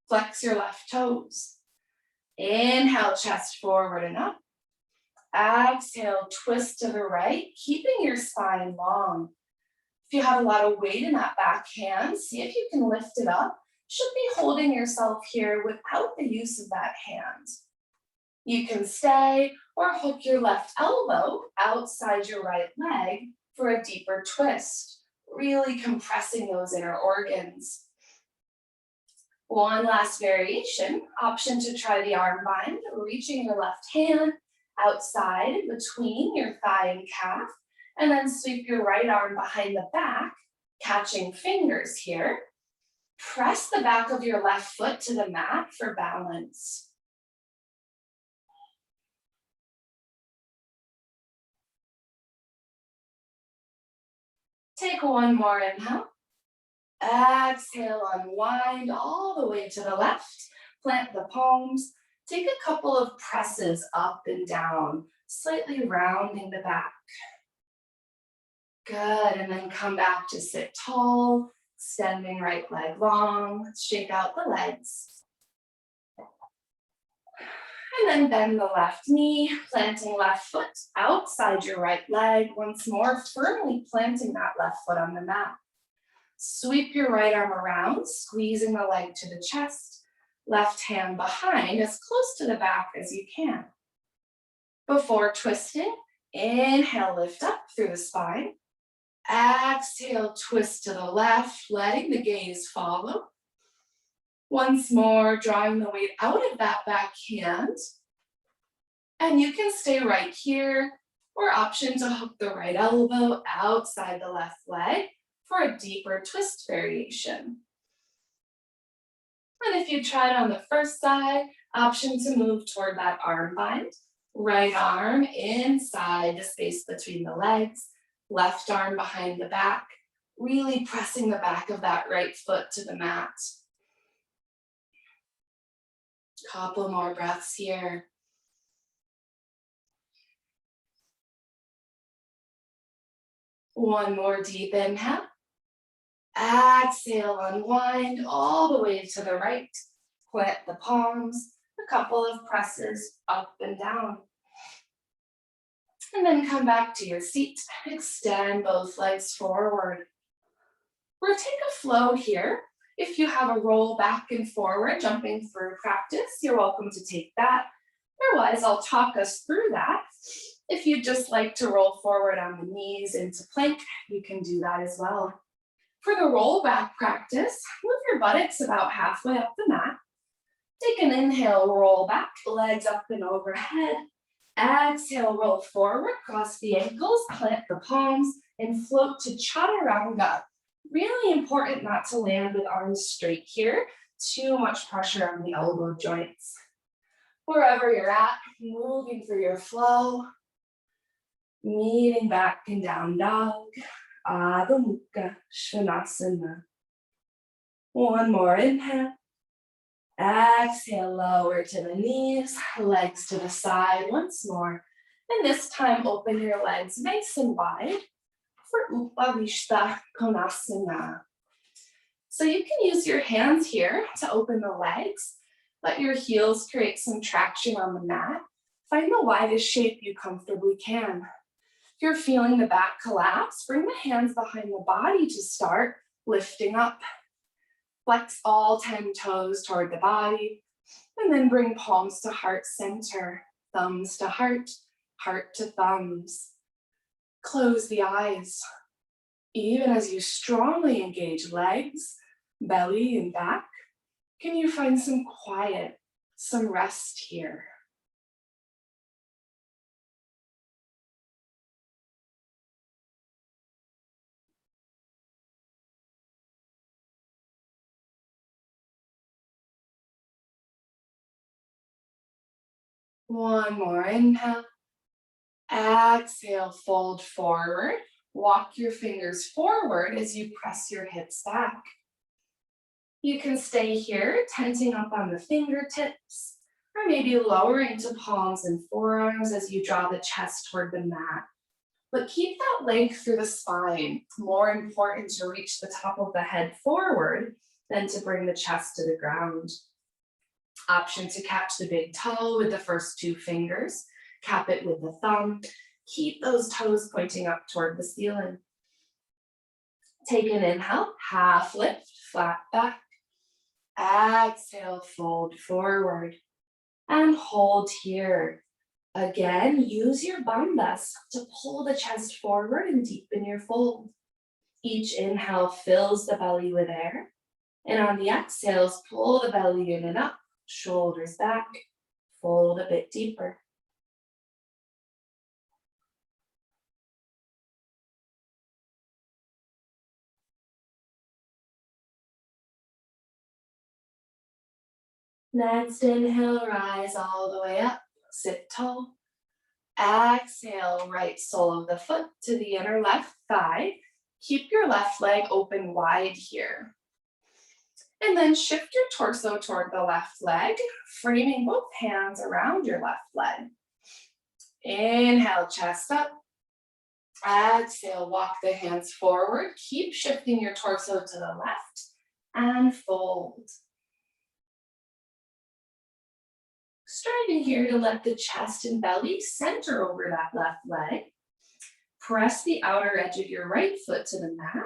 Speaker 1: Flex your left toes. Inhale, chest forward and up. Exhale, twist to the right, keeping your spine long. If you have a lot of weight in that back hand, see if you can lift it up. Should be holding yourself here without the use of that hand. You can stay or hook your left elbow outside your right leg for a deeper twist, really compressing those inner organs. One last variation, option to try the arm bind, reaching your left hand outside between your thigh and calf, and then sweep your right arm behind the back, catching fingers here. Press the back of your left foot to the mat for balance. Take one more inhale. Exhale, unwind all the way to the left. Plant the palms. Take a couple of presses up and down, slightly rounding the back. Good, and then come back to sit tall, extending right leg long. Let's shake out the legs. And then bend the left knee, planting left foot outside your right leg. Once more, firmly planting that left foot on the mat. Sweep your right arm around, squeezing the leg to the chest. Left hand behind, as close to the back as you can. Before twisting, inhale, lift up through the spine. Exhale, twist to the left, letting the gaze follow. Once more, drawing the weight out of that back hand. And you can stay right here, or option to hook the right elbow outside the left leg for a deeper twist variation.
Speaker 2: And if you tried on the first side, option to move toward that arm bind. Right arm inside the space between the legs, left arm behind the back, really pressing the back of that right foot to the mat. Couple more breaths here. One more deep inhale. Exhale, unwind all the way to the right. Plant the palms, a couple of presses up and down. And then come back to your seat. Extend both legs forward. We'll take a flow here. If you have a roll back and forward, jumping through practice, you're welcome to take that. Otherwise, I'll talk us through that. If you'd just like to roll forward on the knees into plank, you can do that as well. For the roll back practice, move your buttocks about halfway up the mat. Take an inhale, roll back, legs up and overhead. Exhale, roll forward, cross the ankles, plant the palms, and float to chaturanga. Really important not to land with arms straight here. Too much pressure on the elbow joints. Wherever you're at, moving through your flow. Meeting back and down dog. Adho Mukha Svanasana. One more inhale. Exhale, lower to the knees, legs to the side once more. And this time, open your legs nice and wide for Upavishta Konasana. So you can use your hands here to open the legs. Let your heels create some traction on the mat. Find the widest shape you comfortably can. If you're feeling the back collapse, bring the hands behind the body to start lifting up. Flex all 10 toes toward the body, and then bring palms to heart center, thumbs to heart, heart to thumbs. Close the eyes. Even as you strongly engage legs, belly, and back, can you find some quiet, some rest here? One more inhale. Exhale, fold forward. Walk your fingers forward as you press your hips back. You can stay here, tensing up on the fingertips, or maybe lowering to palms and forearms as you draw the chest toward the mat. But keep that length through the spine. More important to reach the top of the head forward than to bring the chest to the ground. Option to catch the big toe with the first two fingers. Cap it with the thumb. Keep those toes pointing up toward the ceiling. Take an inhale, half lift, flat back. Exhale, fold forward. And hold here. Again, use your bandhas to pull the chest forward and deepen your fold. Each inhale fills the belly with air. And on the exhales, pull the belly in and up, shoulders back, fold a bit deeper. Next inhale, rise all the way up, sit tall. Exhale, right sole of the foot to the inner left thigh. Keep your left leg open wide here. And then shift your torso toward the left leg, framing both hands around your left leg. Inhale, chest up. Exhale, walk the hands forward. Keep shifting your torso to the left and fold. Striving here to let the chest and belly center over that left leg. Press the outer edge of your right foot to the mat.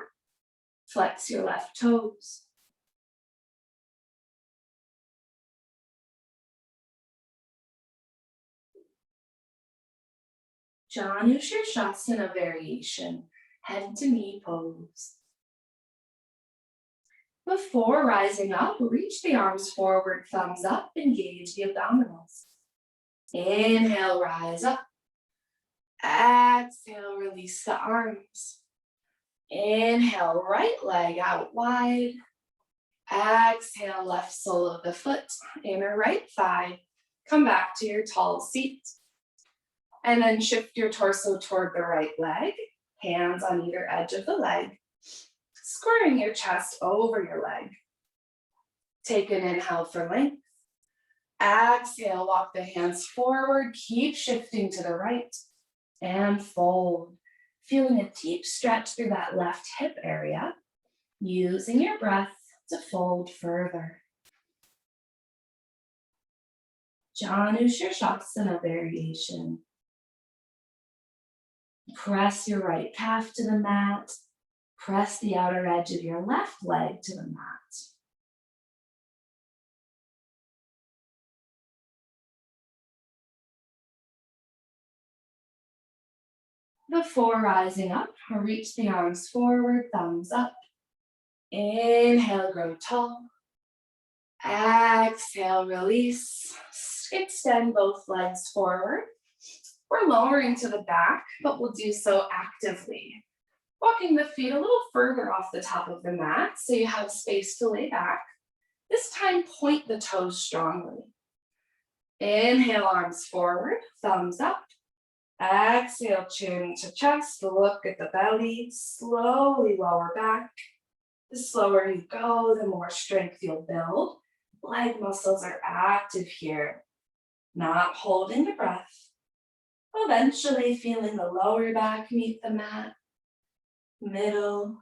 Speaker 2: Flex your left toes. Janu Shirshasana variation, head to knee pose. Before rising up, reach the arms forward, thumbs up, engage the abdominals. Inhale, rise up. Exhale, release the arms. Inhale, right leg out wide. Exhale, left sole of the foot, inner right thigh. Come back to your tall seat. And then shift your torso toward the right leg, hands on either edge of the leg, squaring your chest over your leg. Take an inhale for length. Exhale, walk the hands forward, keep shifting to the right, and fold. Feeling a deep stretch through that left hip area, using your breath to fold further. Janu Shirshasana variation. Press your right calf to the mat. Press the outer edge of your left leg to the mat. Before rising up, reach the arms forward, thumbs up. Inhale, grow tall. Exhale, release. Extend both legs forward. We're lowering to the back, but we'll do so actively. Walking the feet a little further off the top of the mat so you have space to lay back. This time, point the toes strongly. Inhale, arms forward, thumbs up. Exhale, chin to chest, look at the belly, slowly lower back. The slower you go, the more strength you'll build. Leg muscles are active here, not holding the breath. Eventually feeling the lower back meet the mat, middle,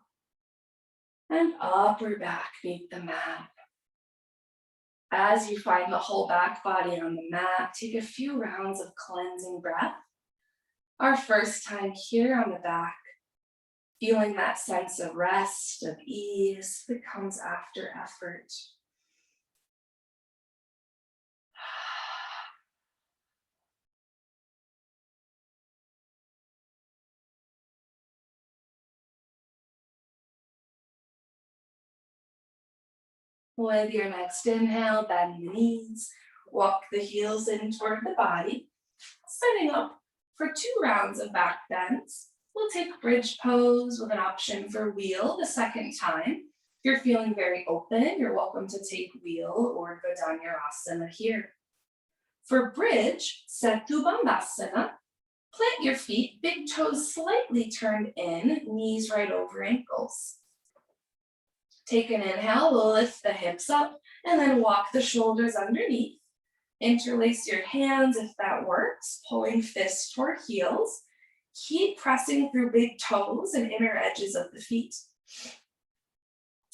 Speaker 2: and upper back meet the mat. As you find the whole back body on the mat, take a few rounds of cleansing breath. Our first time here on the back, feeling that sense of rest, of ease that comes after effort. With your next inhale, bend the knees, walk the heels in toward the body, setting up for 2 rounds of back bends. We'll take bridge pose with an option for wheel the second time. If you're feeling very open, you're welcome to take wheel or Dhanurasana here. For bridge, Setu Bandhasana, plant your feet, big toes slightly turned in, knees right over ankles. Take an inhale, lift the hips up, and then walk the shoulders underneath. Interlace your hands if that works, pulling fists toward heels. Keep pressing through big toes and inner edges of the feet.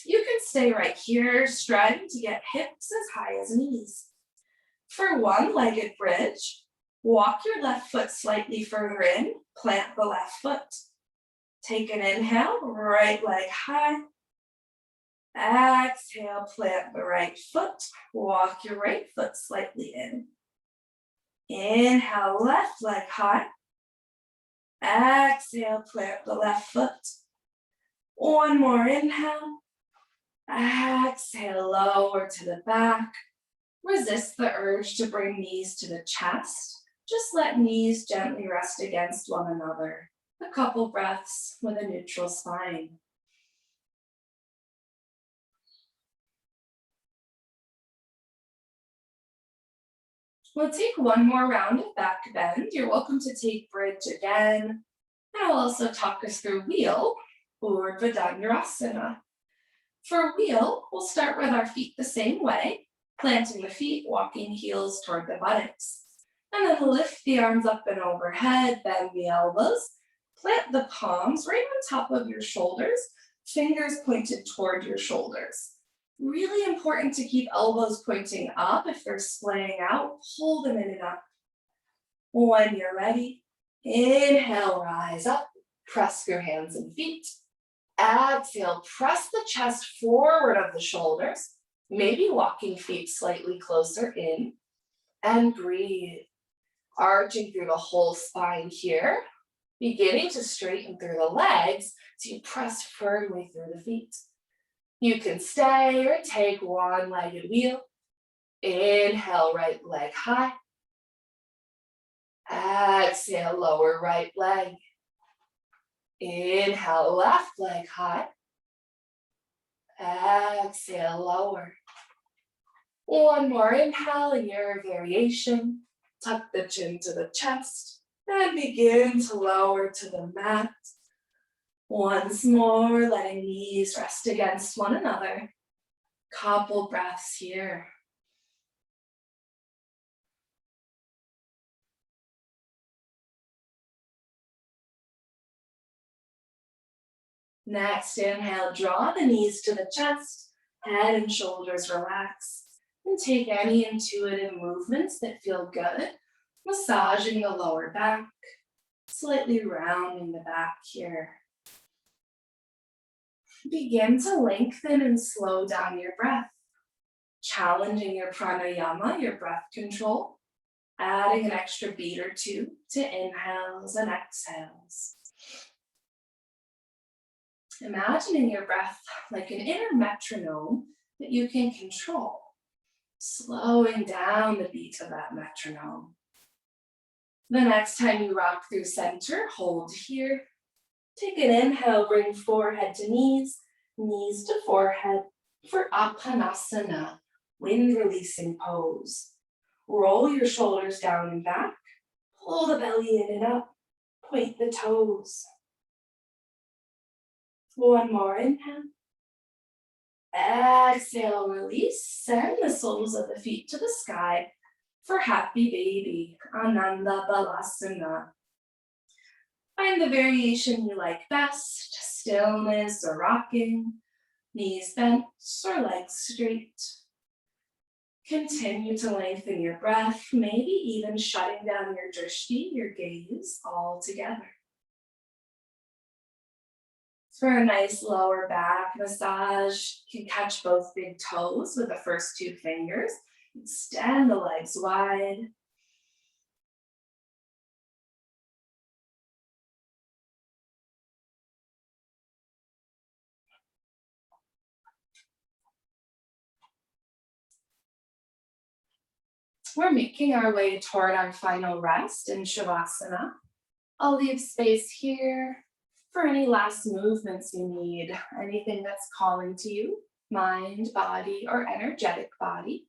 Speaker 2: You can stay right here, striving to get hips as high as knees. For one-legged bridge, walk your left foot slightly further in, plant the left foot. Take an inhale, right leg high. Exhale, plant the right foot, walk your right foot slightly in. Inhale, left leg high. Exhale, plant the left foot. One more inhale. Exhale, lower to the back. Resist the urge to bring knees to the chest. Just let knees gently rest against one another. A couple breaths with a neutral spine. We'll take one more round of back bend. You're welcome to take bridge again. And I'll also talk us through wheel or Dhanurasana. For wheel, we'll start with our feet the same way, planting the feet, walking heels toward the buttocks. And then lift the arms up and overhead, bend the elbows, plant the palms right on top of your shoulders, fingers pointed toward your shoulders. Really important to keep elbows pointing up. If they're splaying out, pull them in and up. When you're ready, inhale, rise up, press your hands and feet. Exhale, press the chest forward of the shoulders, maybe walking feet slightly closer in, and breathe. Arching through the whole spine here, beginning to straighten through the legs so you press firmly through the feet. You can stay or take one-legged wheel. Inhale, right leg high. Exhale, lower right leg. Inhale, left leg high. Exhale, lower. One more inhale in your variation. Tuck the chin to the chest and begin to lower to the mat. Once more, letting knees rest against one another. Couple breaths here. Next inhale, draw the knees to the chest, head and shoulders relax, and take any intuitive movements that feel good, massaging the lower back, slightly rounding the back here. Begin to lengthen and slow down your breath, challenging your pranayama, your breath control, adding an extra beat or two to inhales and exhales. Imagining your breath like an inner metronome that you can control, slowing down the beat of that metronome. The next time you rock through center, hold here. Take an inhale, bring forehead to knees, knees to forehead for Apanasana, wind releasing pose. Roll your shoulders down and back, pull the belly in and up, point the toes. One more inhale. Exhale, release, send the soles of the feet to the sky for happy baby, Ananda Balasana. Find the variation you like best, stillness or rocking, knees bent or legs straight. Continue to lengthen your breath, maybe even shutting down your drishti, your gaze, altogether. For a nice lower back massage, you can catch both big toes with the first two fingers. Extend the legs wide. We're making our way toward our final rest in Shavasana. I'll leave space here for any last movements you need, anything that's calling to you, mind, body, or energetic body.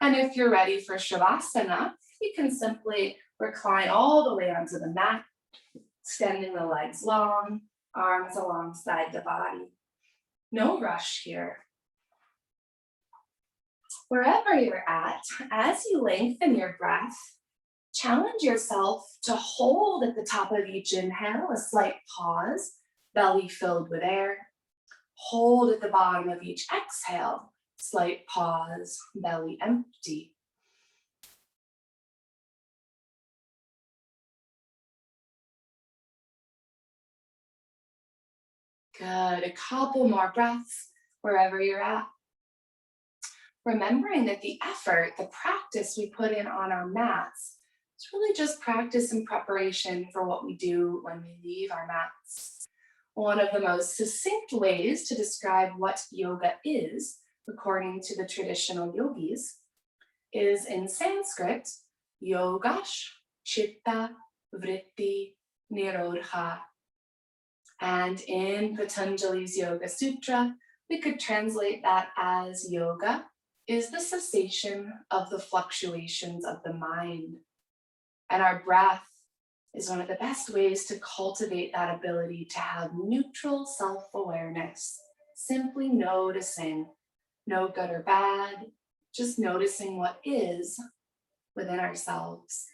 Speaker 2: And if you're ready for Shavasana, you can simply recline all the way onto the mat, extending the legs long, arms alongside the body. No rush here. Wherever you're at, as you lengthen your breath, challenge yourself to hold at the top of each inhale, a slight pause, belly filled with air. Hold at the bottom of each exhale, slight pause, belly empty. Good, a couple more breaths wherever you're at. Remembering that the effort, the practice we put in on our mats, it's really just practice and preparation for what we do when we leave our mats. One of the most succinct ways to describe what yoga is, according to the traditional yogis, is in Sanskrit, yogash, chitta, vritti, nirodha. And in Patanjali's Yoga Sutra, we could translate that as yoga is the cessation of the fluctuations of the mind. And our breath is one of the best ways to cultivate that ability to have neutral self-awareness, simply noticing, no good or bad, just noticing what is within ourselves.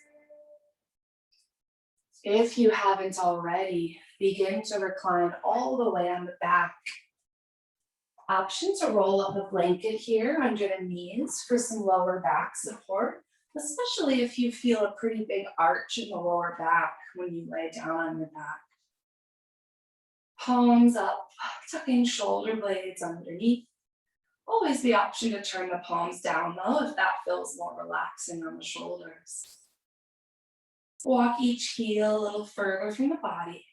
Speaker 2: If you haven't already, begin to recline all the way on the back. Option to roll up a blanket here under the knees for some lower back support, especially if you feel a pretty big arch in the lower back when you lay down on your back. Palms up, tucking shoulder blades underneath. Always the option to turn the palms down though, if that feels more relaxing on the shoulders. Walk each heel a little further from the body.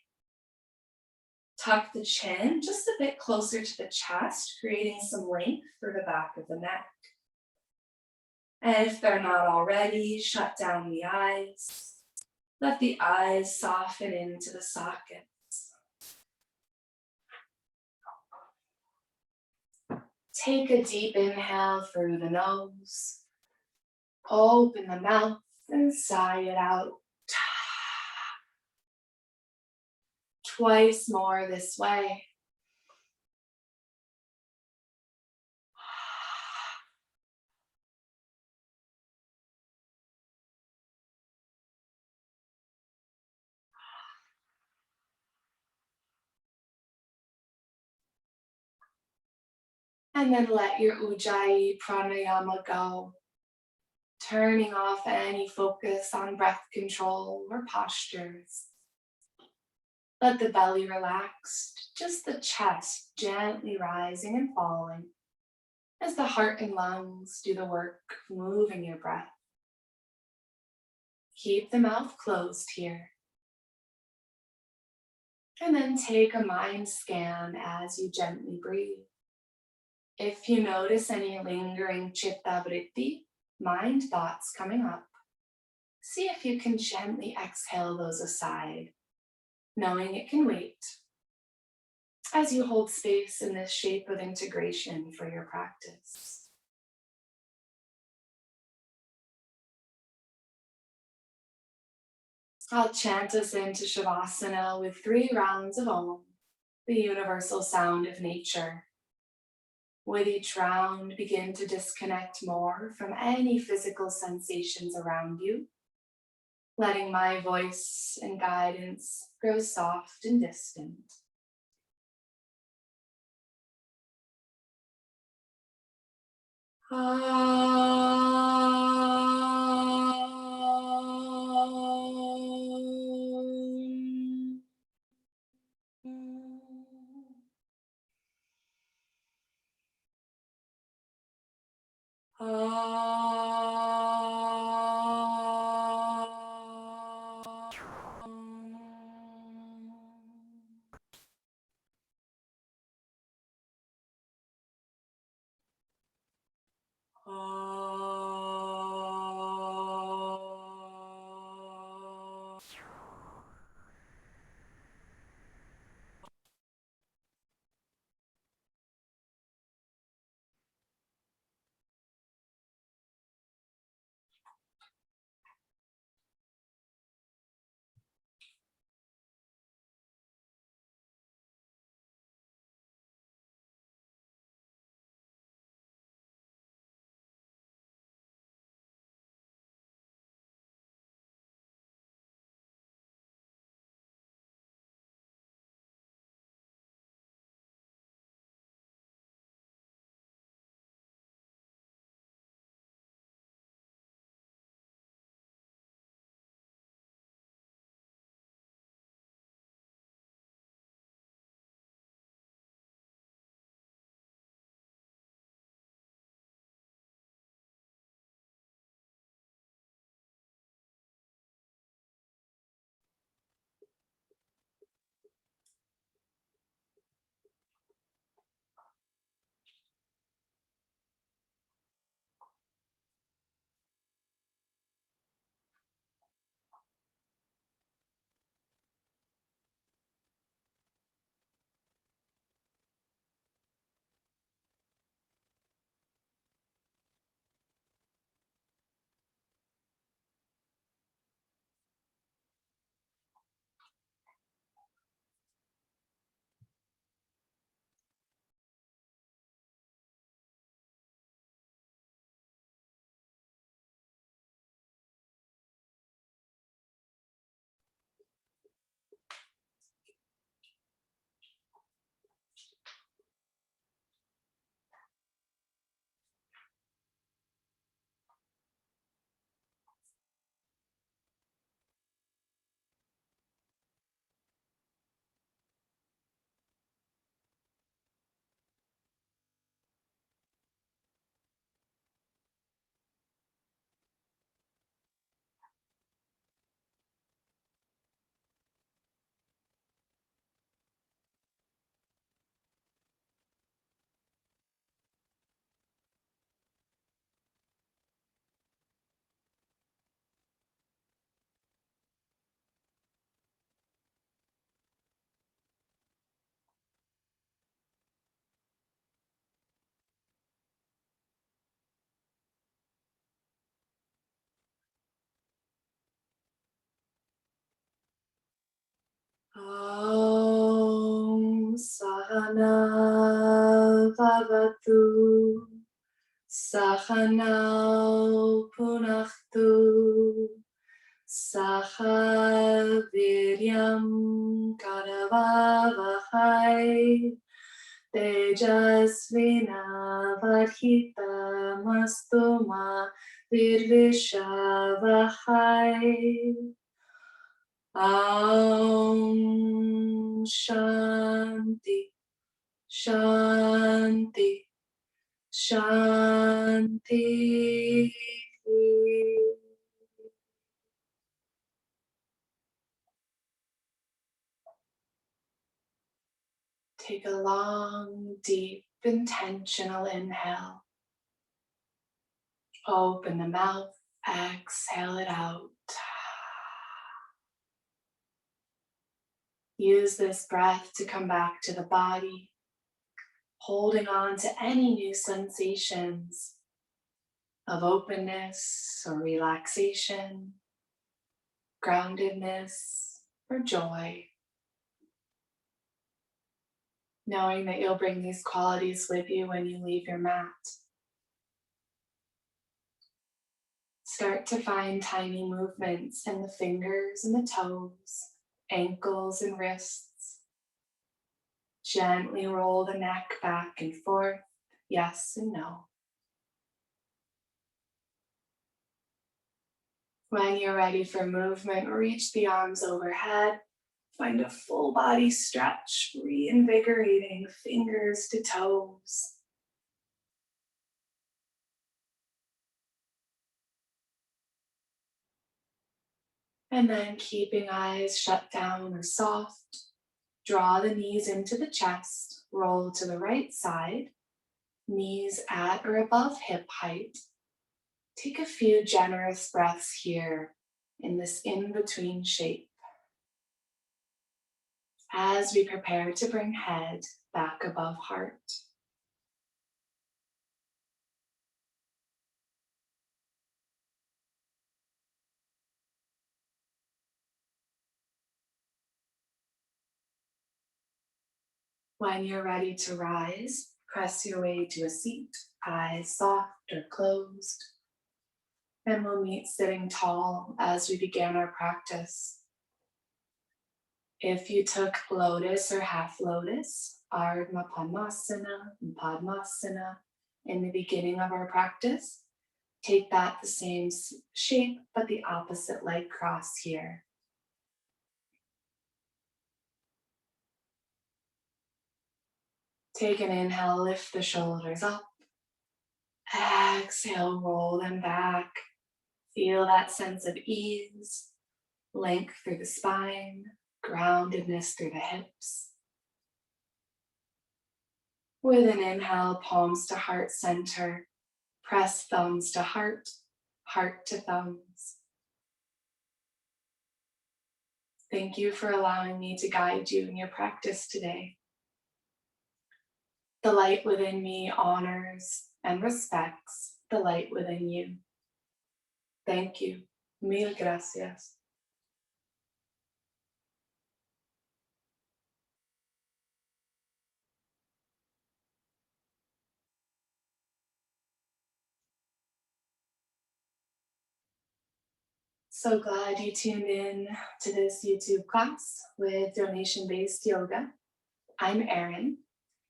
Speaker 2: Tuck the chin just a bit closer to the chest, creating some length for the back of the neck. And if they're not already, shut down the eyes. Let the eyes soften into the sockets.
Speaker 1: Take a deep inhale through the nose. Open the mouth and sigh it out. Twice more this way. And then let your Ujjayi pranayama go, turning off any focus on breath control or postures. Let the belly relax, just the chest gently rising and falling as the heart and lungs do the work of moving your breath. Keep the mouth closed here. And then take a mind scan as you gently breathe. If you notice any lingering chitta vritti, mind thoughts coming up, see if you can gently exhale those aside, knowing it can wait, as you hold space in this shape of integration for your practice. I'll chant us into Shavasana with 3 rounds of Om, the universal sound of nature. With each round, begin to disconnect more from any physical sensations around you, letting my voice and guidance grow soft and distant. Sahana Vavatu Sahanau Punachtu Saha Viryam Karavavahai Tejasvina Vadhita Mastuma Virvishavahai. Aum Shanti Shanti Shanti. Take a long, deep, intentional inhale. Open the mouth, exhale it out. Use this breath to come back to the body, holding on to any new sensations of openness or relaxation, groundedness or joy. Knowing that you'll bring these qualities with you when you leave your mat. Start to find tiny movements in the fingers and the toes, ankles and wrists. Gently roll the neck back and forth, yes and no. When you're ready for movement, reach the arms overhead. Find a full body stretch, reinvigorating fingers to toes. And then keeping eyes shut down or soft, draw the knees into the chest, roll to the right side, knees at or above hip height. Take a few generous breaths here in this in-between shape. As we prepare to bring head back above heart. When you're ready to rise, press your way to a seat, eyes soft or closed. And we'll meet sitting tall as we begin our practice. If you took lotus or half lotus, Ardha Padmasana and Padmasana in the beginning of our practice, take that the same shape but the opposite leg cross here. Take an inhale, lift the shoulders up. Exhale, roll them back. Feel that sense of ease, length through the spine, groundedness through the hips. With an inhale, palms to heart center. Press thumbs to heart, heart to thumbs. Thank you for allowing me to guide you in your practice today. The light within me honors and respects the light within you. Thank you. Mil gracias. So glad you tuned in to this YouTube class with donation-based yoga. I'm Erin,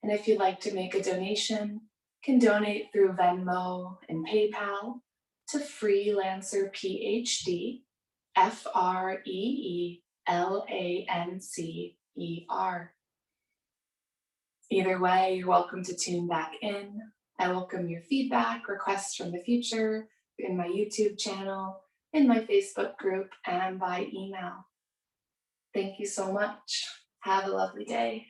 Speaker 1: and if you'd like to make a donation, can donate through Venmo and PayPal to Freelancer PhD, FREELANCER. Either way, you're welcome to tune back in. I welcome your feedback, requests from the future, in my YouTube channel, in my Facebook group, and by email. Thank you so much. Have a lovely day.